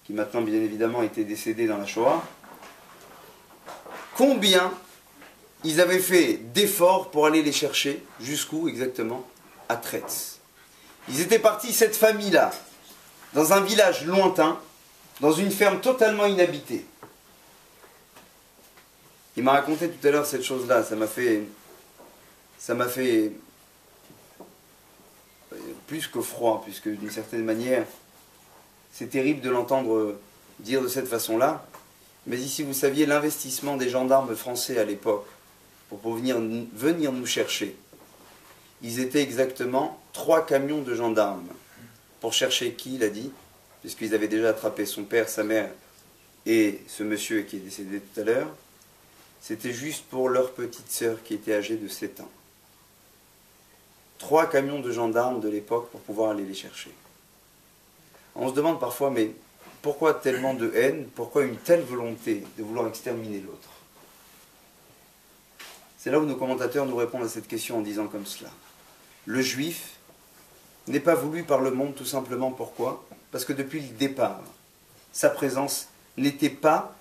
qui maintenant bien évidemment était décédé dans la Shoah, combien ils avaient fait d'efforts pour aller les chercher. Jusqu'où exactement? À Tretz. Ils étaient partis, cette famille-là, dans un village lointain, dans une ferme totalement inhabitée. Il m'a raconté tout à l'heure cette chose-là, ça m'a fait plus que froid, puisque d'une certaine manière, c'est terrible de l'entendre dire de cette façon-là. Mais ici, vous saviez l'investissement des gendarmes français à l'époque pour venir nous chercher. Ils étaient exactement 3 camions de gendarmes. Pour chercher qui, il a dit, puisqu'ils avaient déjà attrapé son père, sa mère et ce monsieur qui est décédé tout à l'heure. C'était juste pour leur petite sœur qui était âgée de 7 ans. 3 camions de gendarmes de l'époque pour pouvoir aller les chercher. On se demande parfois, mais pourquoi tellement de haine? Pourquoi une telle volonté de vouloir exterminer l'autre? C'est là où nos commentateurs nous répondent à cette question en disant comme cela. Le juif n'est pas voulu par le monde tout simplement pourquoi? Parce que depuis le départ, sa présence n'était pas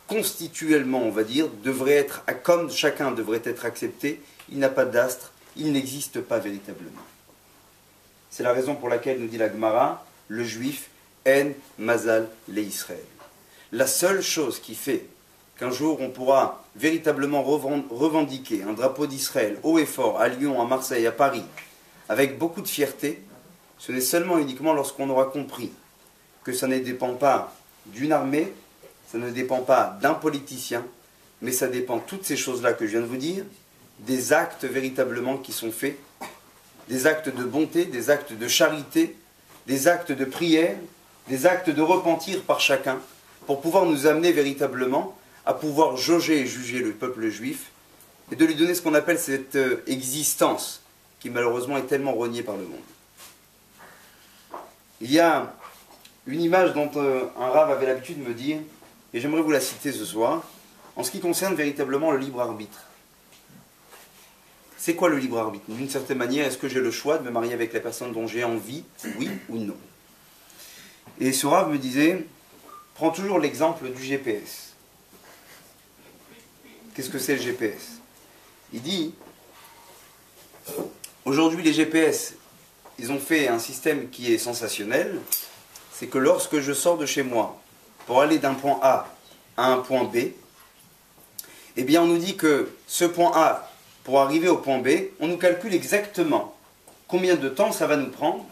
constituellement, on va dire, devrait être, comme chacun devrait être accepté, il n'a pas d'astre, il n'existe pas véritablement. C'est la raison pour laquelle nous dit la Gemara, le juif en mazal le Israël. La seule chose qui fait qu'un jour on pourra véritablement revendiquer un drapeau d'Israël haut et fort à Lyon, à Marseille, à Paris, avec beaucoup de fierté, ce n'est seulement uniquement lorsqu'on aura compris que ça ne dépend pas d'une armée, ça ne dépend pas d'un politicien, mais ça dépend, toutes ces choses-là que je viens de vous dire, des actes véritablement qui sont faits, des actes de bonté, des actes de charité, des actes de prière, des actes de repentir par chacun, pour pouvoir nous amener véritablement à pouvoir jauger et juger le peuple juif, et de lui donner ce qu'on appelle cette existence, qui malheureusement est tellement rognée par le monde. Il y a une image dont un rave avait l'habitude de me dire, et j'aimerais vous la citer ce soir, en ce qui concerne véritablement le libre arbitre. C'est quoi le libre arbitre? D'une certaine manière, est-ce que j'ai le choix de me marier avec la personne dont j'ai envie, oui ou non? Et ce rave me disait, prends toujours l'exemple du GPS. Qu'est-ce que c'est le GPS? Il dit, aujourd'hui les GPS, ils ont fait un système qui est sensationnel, c'est que lorsque je sors de chez moi, pour aller d'un point A à un point B, eh bien on nous dit que ce point A, pour arriver au point B, on nous calcule exactement combien de temps ça va nous prendre,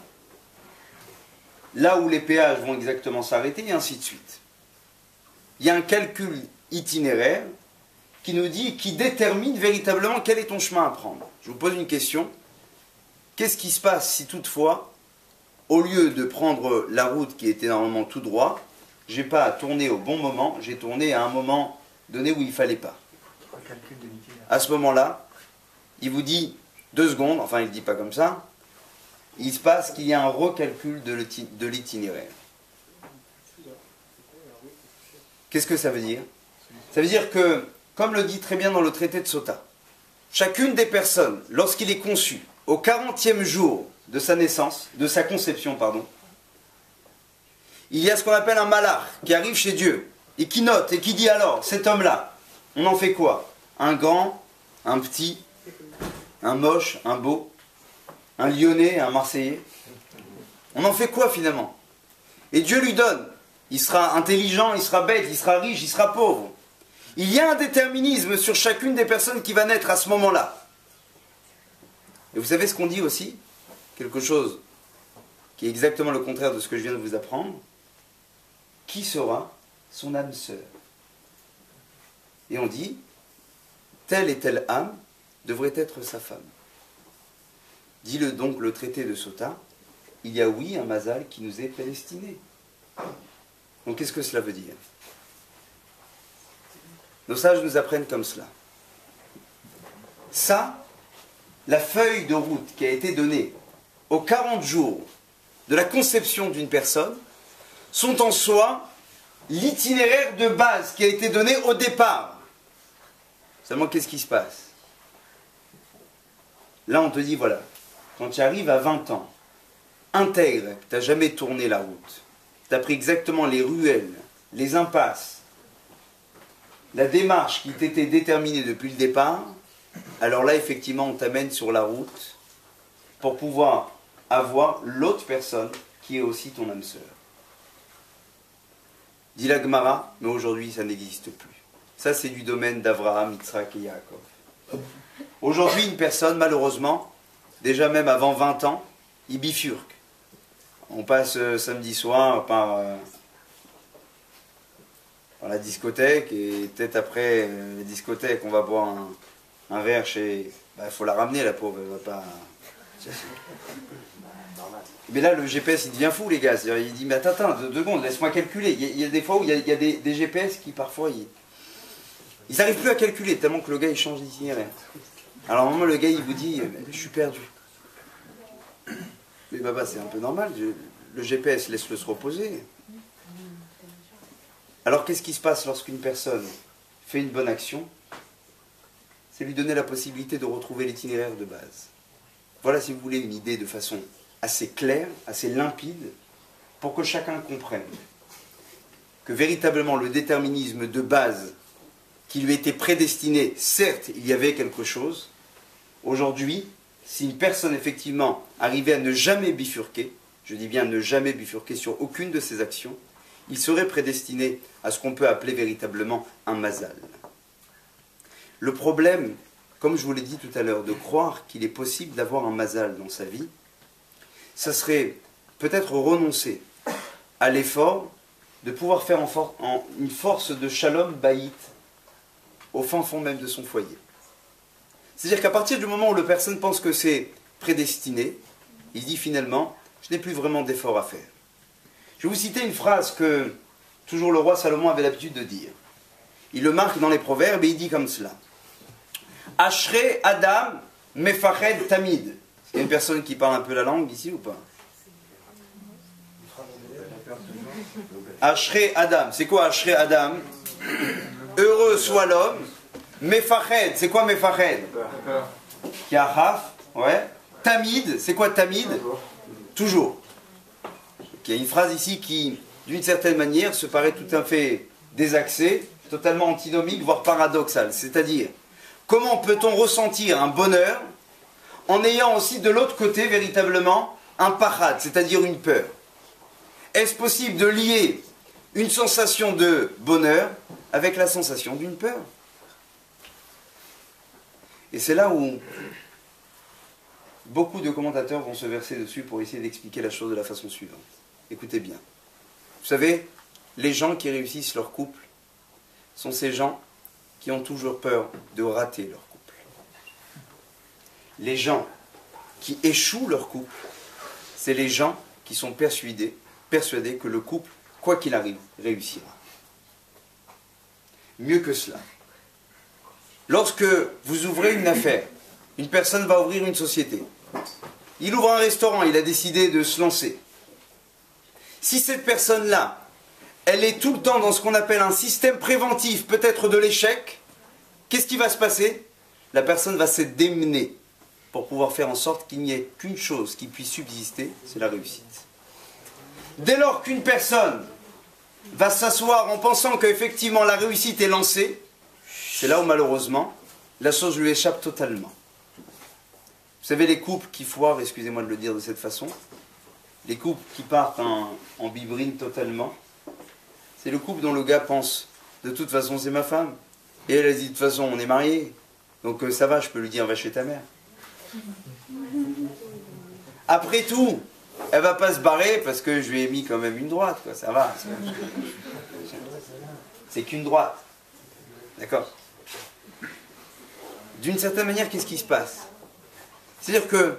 là où les péages vont exactement s'arrêter, et ainsi de suite. Il y a un calcul itinéraire qui nous dit, qui détermine véritablement quel est ton chemin à prendre. Je vous pose une question. Qu'est-ce qui se passe si toutefois, au lieu de prendre la route qui était normalement tout droit, j'ai pas tourné au bon moment, j'ai tourné à un moment donné où il ne fallait pas. À ce moment-là, il vous dit 2 secondes, enfin il ne dit pas comme ça, il se passe qu'il y a un recalcul de l'itinéraire. Qu'est-ce que ça veut dire? Ça veut dire que, comme le dit très bien dans le traité de Sota, chacune des personnes, lorsqu'il est conçu, au 40e jour de sa naissance, de sa conception, pardon, il y a ce qu'on appelle un malach qui arrive chez Dieu et qui note et qui dit alors, cet homme-là, on en fait quoi? Un grand, un petit, un moche, un beau, un Lyonnais, un Marseillais. On en fait quoi finalement? Et Dieu lui donne. Il sera intelligent, il sera bête, il sera riche, il sera pauvre. Il y a un déterminisme sur chacune des personnes qui va naître à ce moment-là. Et vous savez ce qu'on dit aussi? Quelque chose qui est exactement le contraire de ce que je viens de vous apprendre. Qui sera son âme sœur? Et on dit, telle et telle âme devrait être sa femme. Dit-le donc le traité de Sota, il y a oui un mazal qui nous est prédestiné. Donc qu'est-ce que cela veut dire? Nos sages nous apprennent comme cela. Ça, la feuille de route qui a été donnée aux 40 jours de la conception d'une personne, sont en soi l'itinéraire de base qui a été donné au départ. Seulement, qu'est-ce qui se passe? Là, on te dit, voilà, quand tu arrives à 20 ans, intègre que tu n'as jamais tourné la route, tu as pris exactement les ruelles, les impasses, la démarche qui t'était déterminée depuis le départ, alors là, effectivement, on t'amène sur la route pour pouvoir avoir l'autre personne qui est aussi ton âme sœur. Dit la Gemara, mais aujourd'hui, ça n'existe plus. Ça, c'est du domaine d'Abraham, Yitzhak et Yaakov. Aujourd'hui, une personne, malheureusement, déjà même avant 20 ans, il bifurque. On passe samedi soir par la discothèque, et peut-être après la discothèque, on va boire un verre chez... Il faut la ramener, la pauvre, elle va pas... Mais là, le GPS, il devient fou, les gars. Il dit, mais attends, 2 secondes, laisse-moi calculer. Il y a des fois où il y a des GPS qui, parfois, ils n'arrivent plus à calculer, tellement que le gars, il change d'itinéraire. Alors, à un moment, le gars, il vous dit, je suis perdu. Mais Baba, c'est un peu normal. Le GPS, laisse-le se reposer. Alors, qu'est-ce qui se passe lorsqu'une personne fait une bonne action? C'est lui donner la possibilité de retrouver l'itinéraire de base. Voilà, si vous voulez, une idée de façon assez claire, assez limpide, pour que chacun comprenne que véritablement le déterminisme de base qui lui était prédestiné, certes, il y avait quelque chose. Aujourd'hui, si une personne effectivement arrivait à ne jamais bifurquer, je dis bien ne jamais bifurquer sur aucune de ses actions, il serait prédestiné à ce qu'on peut appeler véritablement un mazal. Le problème, comme je vous l'ai dit tout à l'heure, de croire qu'il est possible d'avoir un mazal dans sa vie, ça serait peut-être renoncer à l'effort de pouvoir faire une force de shalom baït au fin fond même de son foyer. C'est-à-dire qu'à partir du moment où la personne pense que c'est prédestiné, il dit finalement, je n'ai plus vraiment d'effort à faire. Je vais vous citer une phrase que toujours le roi Salomon avait l'habitude de dire. Il le marque dans les proverbes et il dit comme cela. Ashrei Adam Mefached Tamid. Est-ce qu'il y a une personne qui parle un peu la langue ici ou pas? Ashrei Adam. C'est quoi Ashrei Adam? Heureux soit l'homme. Mefached. C'est quoi Mefached? Kiachaf. Ouais. Tamid. C'est quoi Tamid? Toujours. Il y a une phrase ici qui, d'une certaine manière, se paraît tout à fait désaxée, totalement antinomique, voire paradoxale. C'est-à-dire, comment peut-on ressentir un bonheur en ayant aussi de l'autre côté, véritablement, un pachad, c'est-à-dire une peur? Est-ce possible de lier une sensation de bonheur avec la sensation d'une peur? Et c'est là où beaucoup de commentateurs vont se verser dessus pour essayer d'expliquer la chose de la façon suivante. Écoutez bien. Vous savez, les gens qui réussissent leur couple sont ces gens qui ont toujours peur de rater leur couple. Les gens qui échouent leur couple, c'est les gens qui sont persuadés que le couple, quoi qu'il arrive, réussira. Mieux que cela. Lorsque vous ouvrez une affaire, une personne va ouvrir une société. Il ouvre un restaurant, il a décidé de se lancer. Si cette personne-là, elle est tout le temps dans ce qu'on appelle un système préventif, peut-être de l'échec, qu'est-ce qui va se passer? La personne va se démener pour pouvoir faire en sorte qu'il n'y ait qu'une chose qui puisse subsister, c'est la réussite. Dès lors qu'une personne va s'asseoir en pensant qu'effectivement la réussite est lancée, c'est là où malheureusement, la chose lui échappe totalement. Vous savez, les couples qui foirent, excusez-moi de le dire de cette façon, les couples qui partent en bibrine totalement, c'est le couple dont le gars pense, de toute façon c'est ma femme, et elle a dit de toute façon on est mariés, donc ça va, je peux lui dire va chez ta mère. Après tout, elle va pas se barrer parce que je lui ai mis quand même une droite, quoi. Ça va. C'est qu'une droite. D'accord? D'une certaine manière, qu'est-ce qui se passe? C'est-à-dire que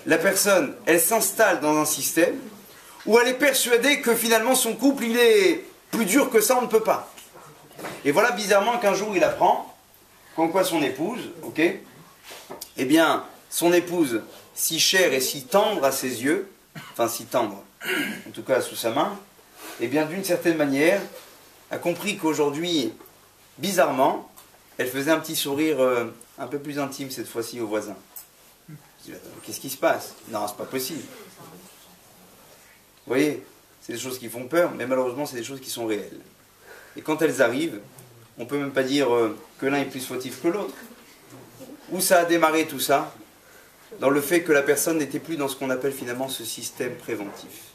la personne, elle s'installe dans un système où elle est persuadée que finalement son couple, il est plus dur que ça, on ne peut pas. Et voilà bizarrement qu'un jour il apprend qu'en quoi son épouse, ok, eh bien, son épouse, si chère et si tendre à ses yeux, enfin si tendre, en tout cas sous sa main, eh bien d'une certaine manière, a compris qu'aujourd'hui, bizarrement, elle faisait un petit sourire un peu plus intime cette fois-ci au voisin. Je dis, qu'est-ce qui se passe? Non, c'est pas possible. Vous voyez, c'est des choses qui font peur, mais malheureusement c'est des choses qui sont réelles. Et quand elles arrivent, on ne peut même pas dire que l'un est plus fautif que l'autre. Où ça a démarré tout ça? Dans le fait que la personne n'était plus dans ce qu'on appelle finalement ce système préventif.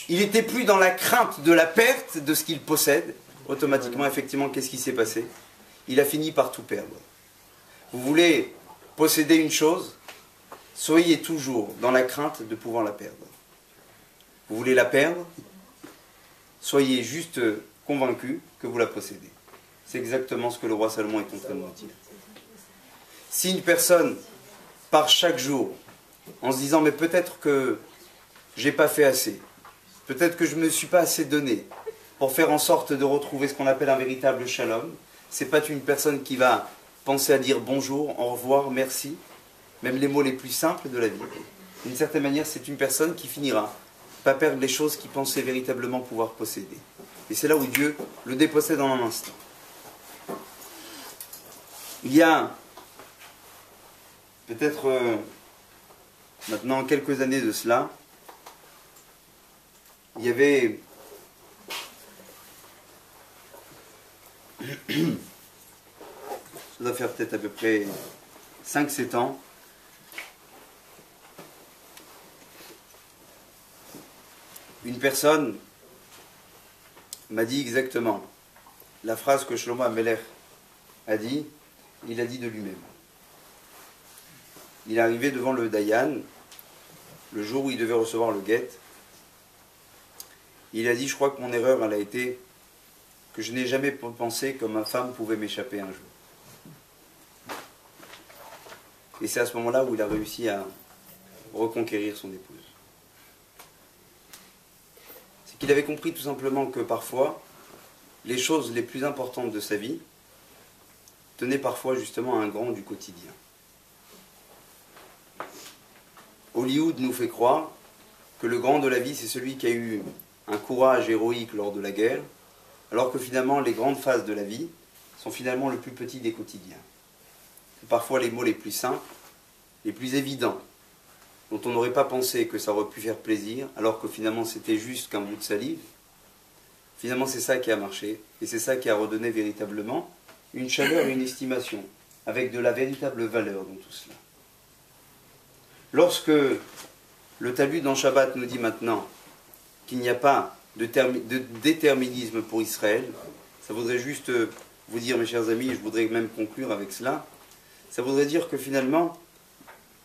Il n'était plus dans la crainte de la perte de ce qu'il possède. Automatiquement, effectivement, qu'est-ce qui s'est passé? Il a fini par tout perdre. Vous voulez posséder une chose, soyez toujours dans la crainte de pouvoir la perdre. Vous voulez la perdre, soyez juste convaincu que vous la possédez. C'est exactement ce que le roi Salomon est en train de nous dire. Si une personne part chaque jour en se disant « mais peut-être que j'ai pas fait assez, peut-être que je ne me suis pas assez donné pour faire en sorte de retrouver ce qu'on appelle un véritable shalom », c'est pas une personne qui va penser à dire bonjour, au revoir, merci, même les mots les plus simples de la vie. D'une certaine manière, c'est une personne qui finira par perdre les choses qu'il pensait véritablement pouvoir posséder. Et c'est là où Dieu le dépossède en un instant. Il y a peut-être maintenant quelques années de cela, il y avait ça doit faire peut-être à peu près 5-7 ans, une personne m'a dit exactement la phrase que Shlomo Amelech a dit, il a dit de lui-même. Il est arrivé devant le Dayan, le jour où il devait recevoir le guet. Il a dit, je crois que mon erreur, elle a été que je n'ai jamais pensé que ma femme pouvait m'échapper un jour. Et c'est à ce moment-là où il a réussi à reconquérir son épouse. C'est qu'il avait compris tout simplement que parfois, les choses les plus importantes de sa vie tenaient parfois justement à un grand du quotidien. Hollywood nous fait croire que le grand de la vie, c'est celui qui a eu un courage héroïque lors de la guerre, alors que finalement les grandes phases de la vie sont finalement le plus petit des quotidiens. C'est parfois les mots les plus simples, les plus évidents, dont on n'aurait pas pensé que ça aurait pu faire plaisir, alors que finalement c'était juste qu'un bout de salive. Finalement c'est ça qui a marché, et c'est ça qui a redonné véritablement une chaleur et une estimation, avec de la véritable valeur dans tout cela. Lorsque le Talmud dans Shabbat nous dit maintenant qu'il n'y a pas de déterminisme pour Israël, ça voudrait juste vous dire, mes chers amis, et je voudrais même conclure avec cela, ça voudrait dire que finalement,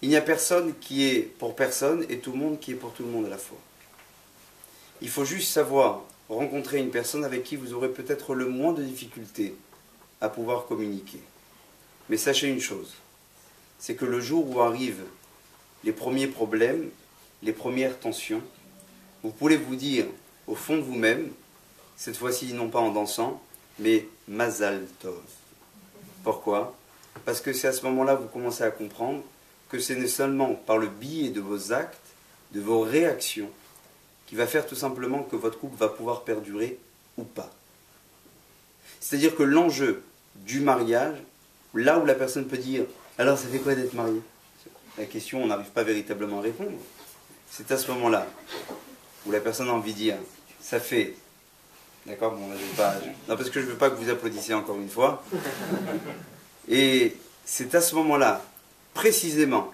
il n'y a personne qui est pour personne et tout le monde qui est pour tout le monde à la fois. Il faut juste savoir rencontrer une personne avec qui vous aurez peut-être le moins de difficultés à pouvoir communiquer. Mais sachez une chose, c'est que le jour où arrivent les premiers problèmes, les premières tensions, vous pouvez vous dire au fond de vous-même, cette fois-ci non pas en dansant, mais Mazal Tov. Pourquoi? Parce que c'est à ce moment-là que vous commencez à comprendre que ce n'est seulement par le biais de vos actes, de vos réactions, qui va faire tout simplement que votre couple va pouvoir perdurer ou pas. C'est-à-dire que l'enjeu du mariage, là où la personne peut dire « alors ça fait quoi d'être marié ?» La question, on n'arrive pas véritablement à répondre. C'est à ce moment-là où la personne a envie de dire « ça fait… » D'accord, bon, là, je vais pas… Non, parce que je ne veux pas que vous applaudissiez encore une fois. Et c'est à ce moment-là, précisément,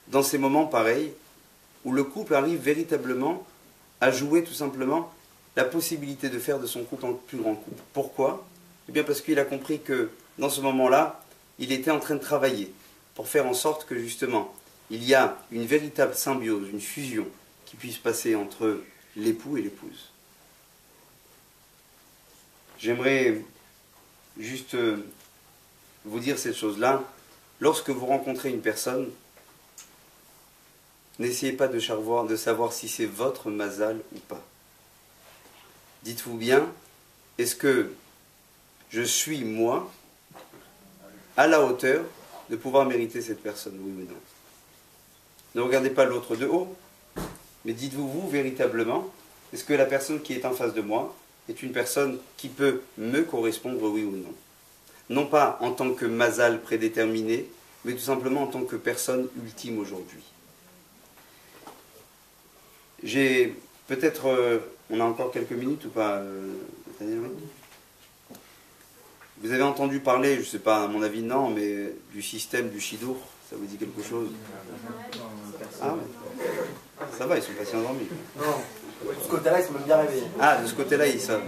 dans ces moments pareils, où le couple arrive véritablement à jouer tout simplement la possibilité de faire de son couple un plus grand couple. Pourquoi? Eh bien parce qu'il a compris que dans ce moment-là, il était en train de travailler pour faire en sorte que justement, il y a une véritable symbiose, une fusion qui puisse passer entre l'époux et l'épouse. J'aimerais juste vous dire cette chose-là. Lorsque vous rencontrez une personne, n'essayez pas de savoir si c'est votre mazal ou pas. Dites-vous bien, est-ce que je suis, moi, à la hauteur de pouvoir mériter cette personne, oui ou non? Ne regardez pas l'autre de haut, mais dites-vous, vous, véritablement, est-ce que la personne qui est en face de moi est une personne qui peut me correspondre, oui ou non? Non pas en tant que mazal prédéterminé, mais tout simplement en tant que personne ultime aujourd'hui. J'ai peut-être, on a encore quelques minutes ou pas, Daniel? Vous avez entendu parler, je ne sais pas, à mon avis non, mais du système du Shidour, ça vous dit quelque chose? Ah ouais. Ça va, ils sont pas si endormis. Non, de ce côté-là, ils sont même bien réveillés. Ah, de ce côté-là, ils savent.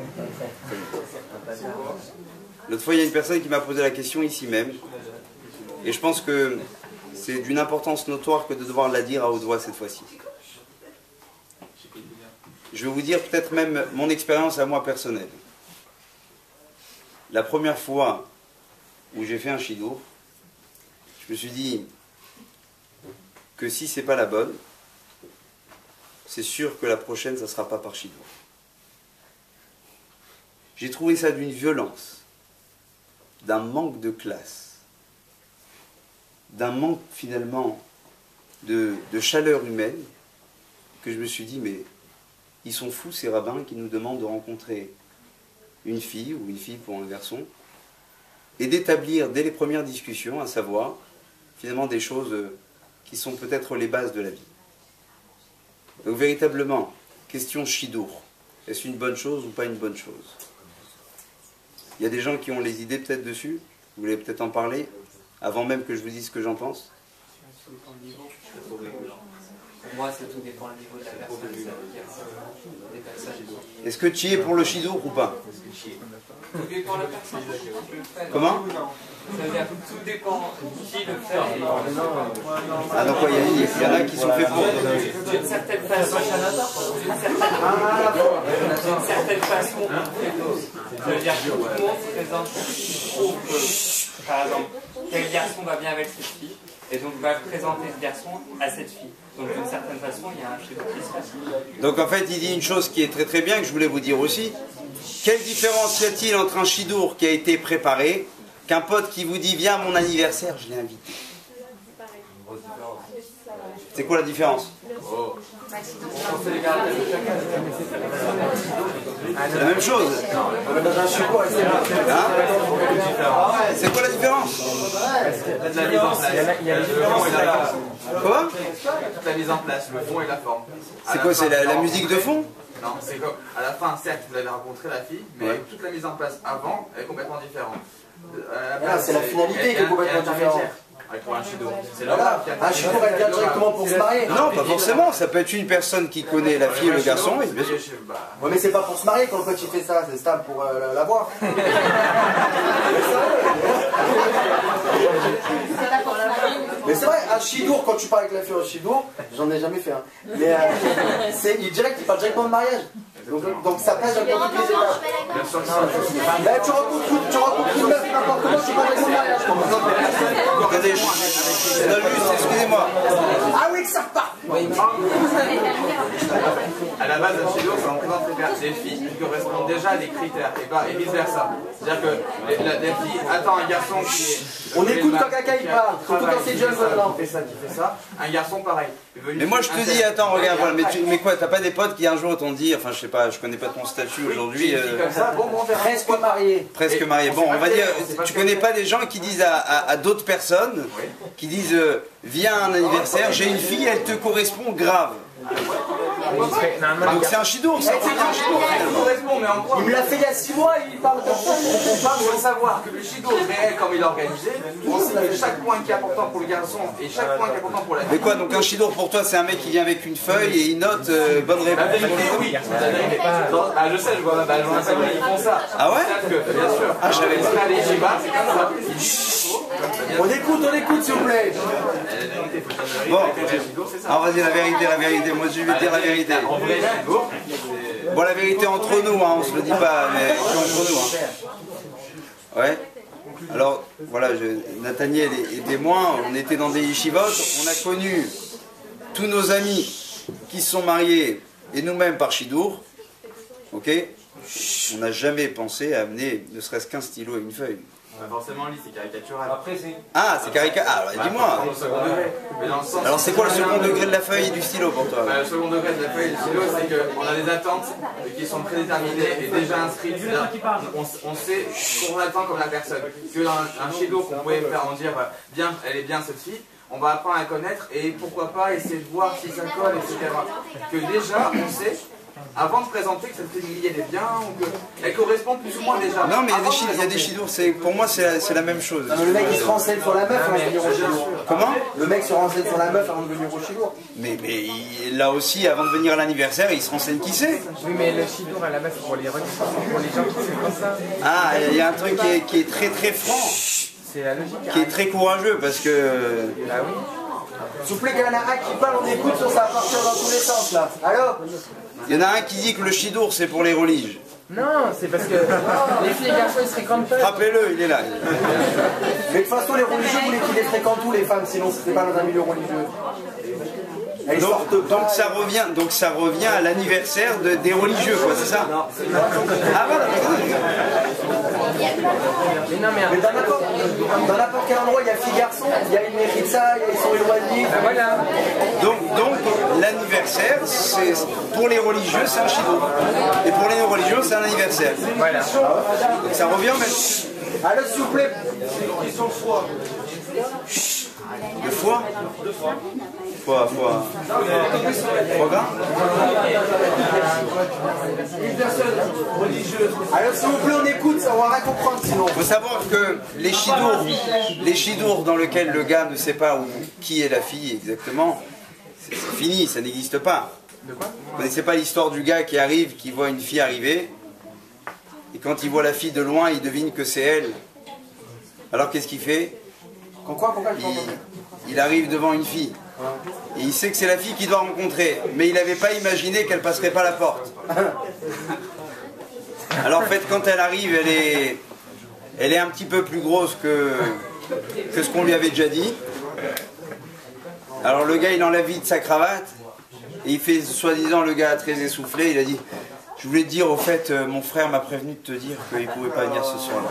L'autre fois, il y a une personne qui m'a posé la question ici même, et je pense que c'est d'une importance notoire que de devoir la dire à haute voix cette fois-ci. Je vais vous dire peut-être même mon expérience à moi personnelle. La première fois où j'ai fait un Shidour, je me suis dit que si c'est pas la bonne, c'est sûr que la prochaine, ça ne sera pas par Shidour. J'ai trouvé ça d'une violence, d'un manque de classe, d'un manque finalement de chaleur humaine, que je me suis dit, mais ils sont fous ces rabbins qui nous demandent de rencontrer une fille ou une fille pour un garçon et d'établir dès les premières discussions, à savoir finalement des choses qui sont peut-être les bases de la vie. Donc véritablement, question Shidour, est-ce une bonne chose ou pas une bonne chose? Il y a des gens qui ont les idées peut-être dessus, vous voulez peut-être en parler, avant même que je vous dise ce que j'en pense? Pour moi, ça tout dépend du niveau de la personne. Ça veut dire des personnes qui... Est-ce que tu es pour le Shidour ou pas? Tout dépend de la personne. Comment? Ça veut dire que tout dépend qui le fait. Ah donc il y en a qui sont faits pour. D'une certaine façon, ça veut dire que tout le monde présente trouve que, par exemple, quel garçon va bien avec cette fille, et donc va présenter ce garçon à cette fille. Donc d'une certaine façon, il y a un Shidour qui se passe. Donc en fait, il dit une chose qui est très très bien, que je voulais vous dire aussi. Quelle différence y a-t-il entre un Shidour qui a été préparé, qu'un pote qui vous dit viens à mon anniversaire, je l'ai invité? C'est quoi la différence? C'est la même chose. Hein? C'est quoi la différence? Quoi? La mise en place, le fond et la forme. C'est quoi? C'est la musique de fond? Non, c'est comme à la fin, certes, vous avez rencontré la fille, mais Ouais. toute la mise en place avant est complètement différente. C'est la finalité qui est complètement différente. Pour un Shidour. C'est Voilà, un Shidour, elle vient directement pour se marier. Non, pas forcément. Ça peut être une personne qui connaît la fille et le garçon. Et bien sûr. Ouais, mais c'est pas pour se marier quand le pote il fait ça, c'est stable pour la voir. Mais c'est vrai, un Shidour, quand tu parles avec la fille au Shidour, j'en ai jamais fait un. Mais il parle directement de mariage. Donc ça passe dans toutes les étapes. Ben, tu rencontres une meuf n'importe comment, tu parles avec son mariage. Attendez, excusez-moi. Ah oui, que ça repart. À la base, un Shidour, ça représente des filles qui correspondent déjà à des critères et vice versa. C'est-à-dire que les filles attendent un garçon qui est. On écoute quand quelqu'un il parle, surtout quand c'est jeune maintenant. Qui fait ça. Un garçon pareil. Mais moi je te dis, attends, regarde, voilà, mais quoi, t'as pas des potes qui un jour t'ont dit, enfin je sais pas, je connais pas ton statut aujourd'hui. Presque marié. Presque marié. Bon, on va dire, tu connais pas des gens qui disent à d'autres personnes, qui disent, viens à un anniversaire, j'ai une fille, elle te correspond grave. Donc c'est un Shidour, ça. Il me l'a fait il y a 6 mois, il parle comme ça. Il faut savoir que le Shidour réel, comme il est organisé, on sait que chaque point qui est important pour le garçon et chaque point qui est important pour la fille. Mais quoi, donc un Shidour pour toi, c'est un mec qui vient avec une feuille et il note bonne réponse. La vérité, oui. La vérité. Ah, je sais, je vois, ils font ça. Ah ouais? Bien sûr. Ah, je savais pas. Les Shiba, c'est comme ça. On écoute s'il vous plaît. Bon, alors vas-y, la vérité, moi je vais dire la vérité. En vrai, Shidour, Bon, la vérité entre nous, hein, on se le dit pas, mais c'est entre nous. Hein. Ouais. Alors, voilà, Nathaniel est témoin, on était dans des yeshivot, on a connu tous nos amis qui se sont mariés, et nous-mêmes par Shidour, ok? On n'a jamais pensé à amener ne serait-ce qu'un stylo et une feuille. forcément, lui, c'est caricatural. Ah, c'est caricatural. Ah, alors dis-moi. Alors c'est quoi le second degré de la feuille et du stylo pour toi? Le second degré de la feuille et du stylo, c'est qu'on a des attentes qui sont prédéterminées et déjà inscrites. On sait ce qu'on attend comme la personne. Que dans un Shidour qu'on pouvait faire en dire bien, elle est bien cette fille, on va apprendre à la connaître et pourquoi pas essayer de voir si ça colle, etc. Que déjà, on sait avant de présenter que cette aiguille elle est bien ou qu'elle correspond plus ou moins déjà. Non, mais il y a des chidours, pour moi c'est la même chose. Le mec il se renseigne sur la meuf avant de venir au chidour. Comment? Le mec se renseigne sur la meuf avant de venir au chidour. Mais là aussi, avant de venir à l'anniversaire, il se renseigne qui c'est. Oui, mais le chidour à la meuf pour les religions, pour les gens qui sont comme ça. Ah, il y a un truc qui est très très franc, C'est la logique. qui est très courageux parce que... Bah oui. S'il vous plaît, qu'il y en a un qui parle, on écoute, ça va partir dans tous les sens là. Allô? Il y en a un qui dit que le chidour c'est pour les religieux. Non, c'est parce que les filles et les garçons ils se fréquentent pas. Rappelez-le, il est là. Mais de toute façon, les religieux voulaient qu'ils les fréquentent tous les femmes, sinon c'était pas dans un milieu religieux. Elles sortent pas. Donc ça revient à l'anniversaire des religieux, quoi, c'est ça? Ah voilà. Mais non, Mais dans n'importe quel endroit, il y a filles-garçons, il y a une mairie de ça, ils sont éloignés. voilà. Donc l'anniversaire, c'est pour les religieux, c'est un chidour. Et pour les non-religieux, c'est un anniversaire. Voilà. Donc ça revient au même. Allô, s'il vous plaît. De foie? Foie gras? Alors s'il vous plaît, on écoute, ça on va rien comprendre sinon. Il faut savoir que les chidours dans lesquels le gars ne sait pas qui est la fille exactement, c'est fini, ça n'existe pas. Vous ne connaissez pas l'histoire du gars qui arrive, qui voit une fille arriver, et quand il voit la fille de loin, il devine que c'est elle. Alors qu'est-ce qu'il fait? Il arrive devant une fille. Et il sait que c'est la fille qu'il doit rencontrer, mais il n'avait pas imaginé qu'elle passerait pas la porte. Alors en fait, quand elle arrive, elle est un petit peu plus grosse que ce qu'on lui avait déjà dit. Alors le gars, il enlève vite sa cravate, et il fait soi-disant le gars très essoufflé, il a dit: je voulais te dire, au fait, mon frère m'a prévenu de te dire qu'il ne pouvait pas venir ce soir-là.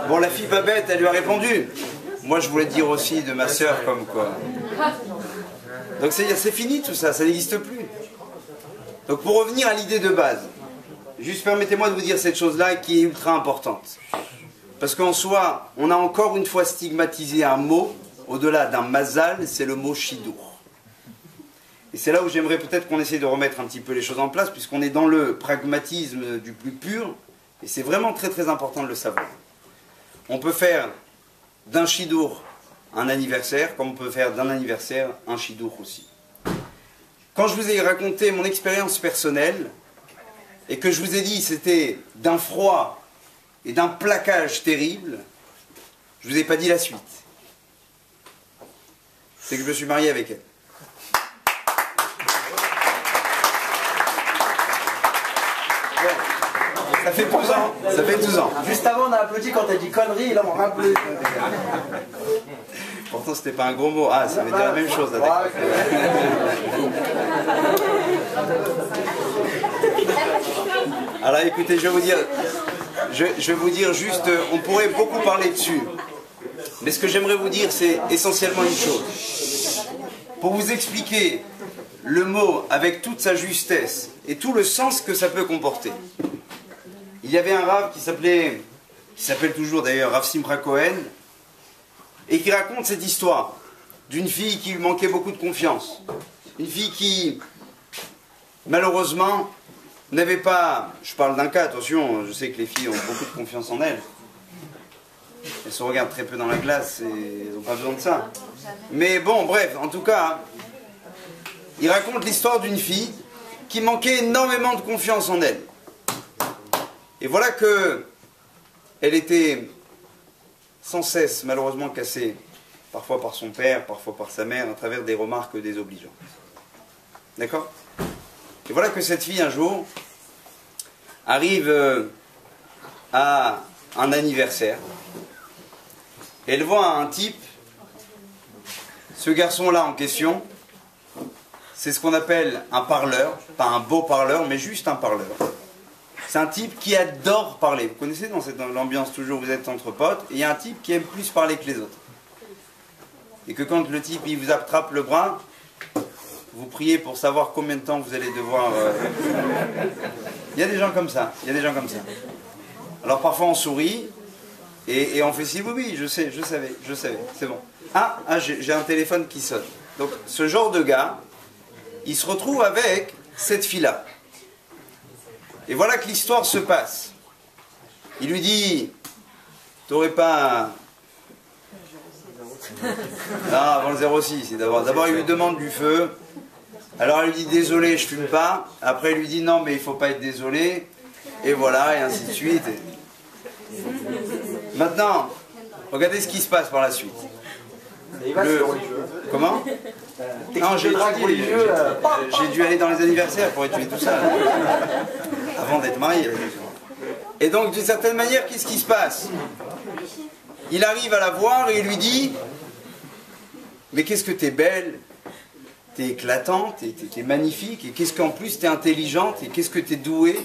Bon, la fille pas bête, elle lui a répondu: moi je voulais te dire aussi de ma sœur, comme quoi. Donc c'est fini tout ça, ça n'existe plus. Donc pour revenir à l'idée de base, juste permettez-moi de vous dire cette chose-là qui est ultra importante. Parce qu'en soi, on a encore une fois stigmatisé un mot, au-delà d'un mazal, c'est le mot chidour. Et c'est là où j'aimerais peut-être qu'on essaie de remettre un petit peu les choses en place, puisqu'on est dans le pragmatisme du plus pur, et c'est vraiment très très important de le savoir. On peut faire d'un chidour un anniversaire, comme on peut faire d'un anniversaire un chidour aussi. Quand je vous ai raconté mon expérience personnelle, et que je vous ai dit c'était d'un froid et d'un plaquage terrible, je vous ai pas dit la suite. C'est que je me suis marié avec elle. Ça fait 12 ans. Ça fait 12 ans. Juste avant, on a applaudi quand t'as dit connerie, et là on applaudit. Pourtant, c'était pas un gros mot. Ah, ça veut dire la même chose. Là, alors écoutez, je vais vous dire juste, on pourrait beaucoup parler dessus. Mais ce que j'aimerais vous dire, c'est essentiellement une chose. Pour vous expliquer le mot avec toute sa justesse et tout le sens que ça peut comporter. Il y avait un Rav qui s'appelle toujours d'ailleurs Rav Simcha Cohen, et qui raconte cette histoire d'une fille qui lui manquait beaucoup de confiance. Une fille qui, malheureusement, n'avait pas... Je parle d'un cas, attention, je sais que les filles ont beaucoup de confiance en elles. Elles se regardent très peu dans la glace et elles n'ont pas besoin de ça. Mais bon, bref, en tout cas, il raconte l'histoire d'une fille qui manquait énormément de confiance en elle. Et voilà que elle était sans cesse, malheureusement, cassée, parfois par son père, parfois par sa mère, à travers des remarques désobligeantes. D'accord? Et voilà que cette fille, un jour, arrive à un anniversaire. Et elle voit un type, ce garçon-là en question, c'est ce qu'on appelle un parleur, pas un beau parleur, mais juste un parleur. C'est un type qui adore parler. Vous connaissez dans l'ambiance toujours, vous êtes entre potes, et il y a un type qui aime plus parler que les autres. Et que quand le type il vous attrape le bras, vous priez pour savoir combien de temps vous allez devoir... Il y a des gens comme ça, il y a des gens comme ça. Alors parfois on sourit, et on fait si, oui, je sais, je savais, c'est bon. Ah j'ai un téléphone qui sonne. Donc ce genre de gars, il se retrouve avec cette fille-là. Et voilà que l'histoire se passe. Il lui dit, t'aurais pas... Non, avant le 06, d'abord il lui demande du feu. Alors elle lui dit, désolé, je fume pas. Après il lui dit, non, mais il faut pas être désolé. Et voilà, et ainsi de suite. Maintenant, regardez ce qui se passe par la suite. Comment? Non, j'ai dû aller dans les anniversaires pour étudier tout ça. Avant d'être marié. Et donc, d'une certaine manière, qu'est-ce qui se passe? Il arrive à la voir et il lui dit, mais qu'est-ce que t'es belle, t'es éclatante, t'es magnifique, et qu'est-ce qu'en plus t'es intelligente, et qu'est-ce que t'es douée.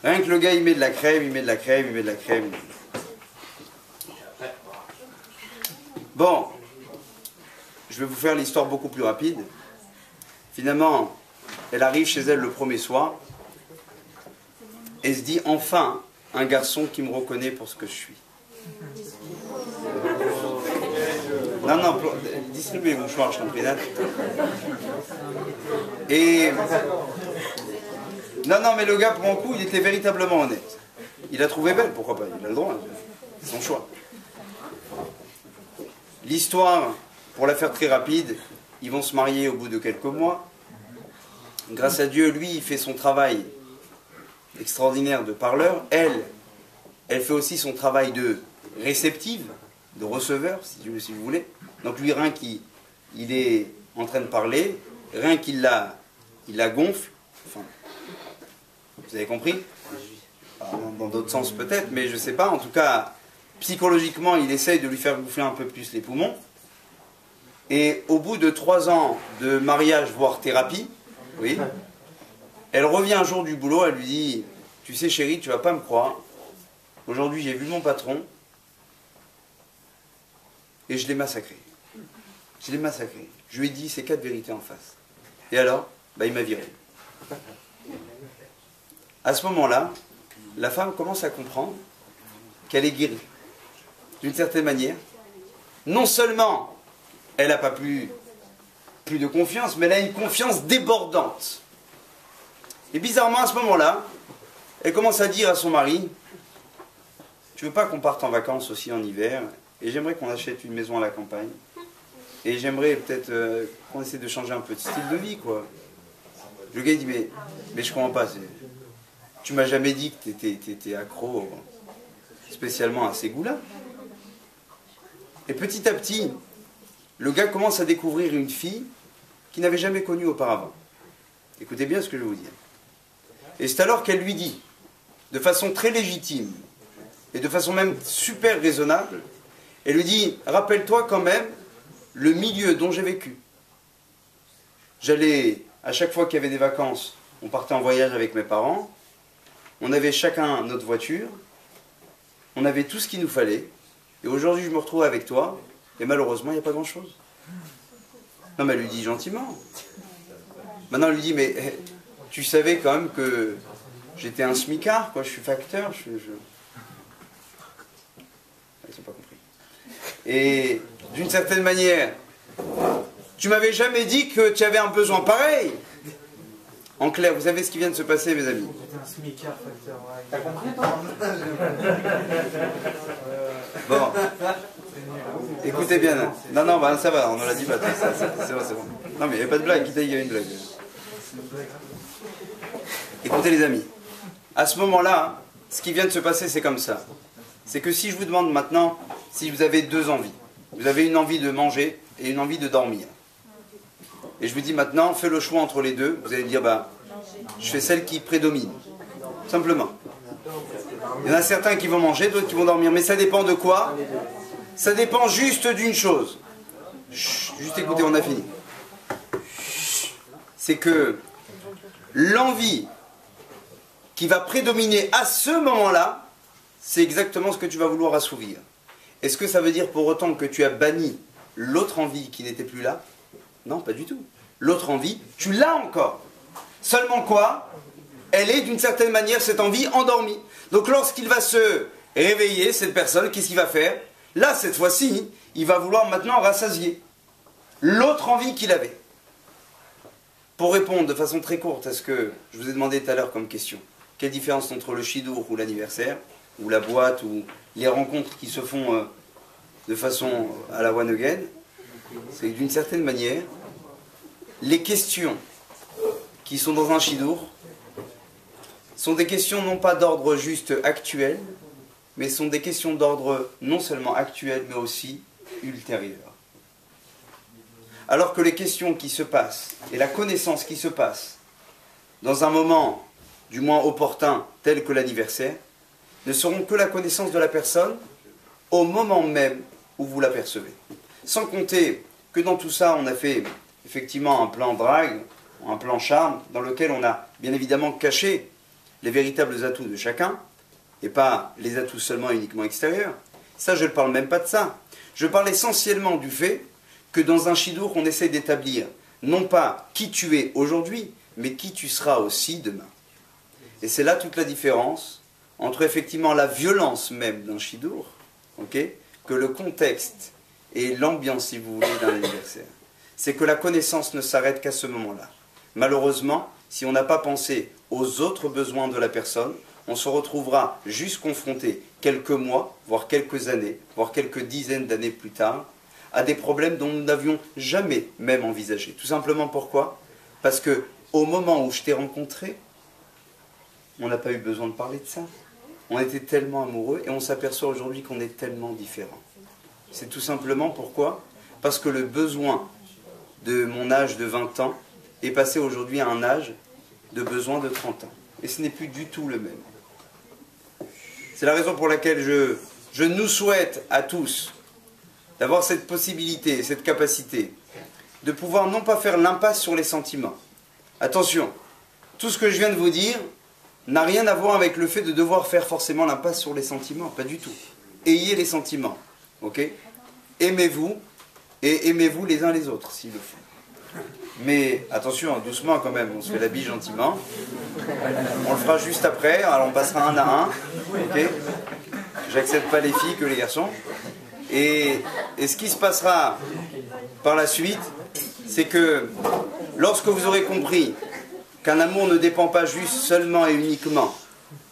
Rien que le gars, il met de la crème, il met de la crème, il met de la crème. Bon, je vais vous faire l'histoire beaucoup plus rapide. Finalement, elle arrive chez elle le premier soir et se dit, enfin, un garçon qui me reconnaît pour ce que je suis. Non, non, distribuez les mouchoirs, je t'en prie. Et... Non, non, mais le gars, pour un coup, il était véritablement honnête. Il l'a trouvée belle, pourquoi pas, il a le droit, c'est son choix. L'histoire, pour la faire très rapide, ils vont se marier au bout de quelques mois. Grâce à Dieu, lui, il fait son travail extraordinaire de parleur. Elle fait aussi son travail de réceptive, de receveur, si vous voulez. Donc lui, rien qu'il est en train de parler, rien qu'il la gonfle, enfin, vous avez compris? Dans d'autres sens peut-être, mais je ne sais pas. En tout cas, psychologiquement, il essaye de lui faire gonfler un peu plus les poumons. Et au bout de 3 ans de mariage, voire thérapie, oui, elle revient un jour du boulot, elle lui dit, tu sais chérie, tu vas pas me croire, aujourd'hui j'ai vu mon patron et je l'ai massacré. Je l'ai massacré. Je lui ai dit ces 4 vérités en face. Et alors, bah, il m'a viré. À ce moment-là, la femme commence à comprendre qu'elle est guérie. D'une certaine manière. Non seulement elle n'a pas plus de confiance, mais elle a une confiance débordante. Et bizarrement, à ce moment-là, elle commence à dire à son mari, tu veux pas qu'on parte en vacances aussi en hiver, et j'aimerais qu'on achète une maison à la campagne, et j'aimerais peut-être qu'on essaie de changer un peu de style de vie, quoi. Le gars il dit, mais je comprends pas, tu m'as jamais dit que t'étais accro spécialement à ces goûts-là. Et petit à petit, le gars commence à découvrir une fille qu'il n'avait jamais connue auparavant. Écoutez bien ce que je vais vous dire. Et c'est alors qu'elle lui dit, de façon très légitime, et de façon même super raisonnable, elle lui dit, rappelle-toi quand même le milieu dont j'ai vécu. J'allais, à chaque fois qu'il y avait des vacances, on partait en voyage avec mes parents, on avait chacun notre voiture, on avait tout ce qu'il nous fallait, et aujourd'hui je me retrouve avec toi, et malheureusement il n'y a pas grand-chose. Non mais elle lui dit gentiment. Maintenant elle lui dit, mais tu savais quand même que j'étais un smicard, quoi, je suis facteur, Ils n'ont pas compris. Et d'une certaine manière, tu m'avais jamais dit que tu avais un besoin pareil. En clair, vous savez ce qui vient de se passer, mes amis. T'as compris, toi? Bon. Écoutez bien. Non, non, bah, ça va, on en l'a dit pas. C'est bon, c'est bon. Non, mais il n'y avait pas de blague. Quitte à il y a une blague. Écoutez, les amis. À ce moment-là, ce qui vient de se passer, c'est comme ça. C'est que si je vous demande maintenant, si vous avez 2 envies, vous avez une envie de manger et une envie de dormir. Et je vous dis maintenant, fais le choix entre les deux. Vous allez dire, bah, je fais celle qui prédomine. Simplement. Il y en a certains qui vont manger, d'autres qui vont dormir. Mais ça dépend de quoi? Ça dépend juste d'une chose. Chut, juste écoutez, on a fini. C'est que l'envie qui va prédominer à ce moment-là, c'est exactement ce que tu vas vouloir assouvir. Est-ce que ça veut dire pour autant que tu as banni l'autre envie qui n'était plus là? Non, pas du tout. L'autre envie, tu l'as encore. Seulement quoi? Elle est d'une certaine manière, cette envie, endormie. Donc lorsqu'il va se réveiller, cette personne, qu'est-ce qu'il va faire? Là, cette fois-ci, il va vouloir maintenant rassasier l'autre envie qu'il avait. Pour répondre de façon très courte à ce que je vous ai demandé tout à l'heure comme question, quelle différence entre le Shidur ou l'anniversaire, ou la boîte, ou les rencontres qui se font de façon à la one again, c'est que d'une certaine manière, les questions qui sont dans un Shidur sont des questions non pas d'ordre juste actuel, mais sont des questions d'ordre non seulement actuel, mais aussi ultérieur. Alors que les questions qui se passent, et la connaissance qui se passe, dans un moment du moins opportun, tel que l'anniversaire, ne seront que la connaissance de la personne au moment même où vous l'apercevez. Sans compter que dans tout ça, on a fait effectivement un plan drague, un plan charme, dans lequel on a bien évidemment caché les véritables atouts de chacun, et pas les atouts seulement uniquement extérieurs. Ça, je ne parle même pas de ça. Je parle essentiellement du fait que dans un Shidur, on essaie d'établir non pas qui tu es aujourd'hui, mais qui tu seras aussi demain. Et c'est là toute la différence entre effectivement la violence même d'un Shidur, okay, que le contexte et l'ambiance, si vous voulez, d'un anniversaire. C'est que la connaissance ne s'arrête qu'à ce moment-là. Malheureusement, si on n'a pas pensé aux autres besoins de la personne, on se retrouvera juste confronté quelques mois, voire quelques années, voire quelques dizaines d'années plus tard, à des problèmes dont nous n'avions jamais même envisagé. Tout simplement pourquoi? Parce que au moment où je t'ai rencontré, on n'a pas eu besoin de parler de ça. On était tellement amoureux et on s'aperçoit aujourd'hui qu'on est tellement différents. C'est tout simplement pourquoi? Parce que le besoin de mon âge de 20 ans est passé aujourd'hui à un âge de besoin de 30 ans. Et ce n'est plus du tout le même. C'est la raison pour laquelle je nous souhaite à tous d'avoir cette possibilité, cette capacité, de pouvoir non pas faire l'impasse sur les sentiments. Attention, tout ce que je viens de vous dire n'a rien à voir avec le fait de devoir faire forcément l'impasse sur les sentiments, pas du tout. Ayez les sentiments, ok? Aimez-vous, et aimez-vous les uns les autres, s'il le faut. Mais attention, doucement quand même, on se fait la bise gentiment. On le fera juste après, alors on passera un à un, ok? J'accepte pas les filles que les garçons. Et ce qui se passera par la suite, c'est que lorsque vous aurez compris qu'un amour ne dépend pas juste seulement et uniquement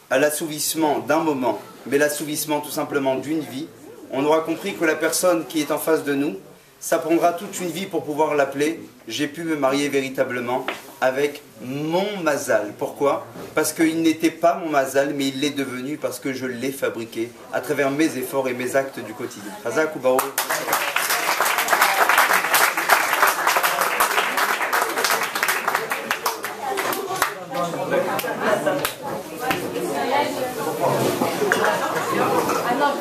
à l'assouvissement d'un moment, mais l'assouvissement tout simplement d'une vie, on aura compris que la personne qui est en face de nous, ça prendra toute une vie pour pouvoir l'appeler « j'ai pu me marier véritablement avec mon mazal ». Pourquoi? Parce qu'il n'était pas mon mazal, mais il l'est devenu parce que je l'ai fabriqué à travers mes efforts et mes actes du quotidien. Chazak ou Baruch. Ah non,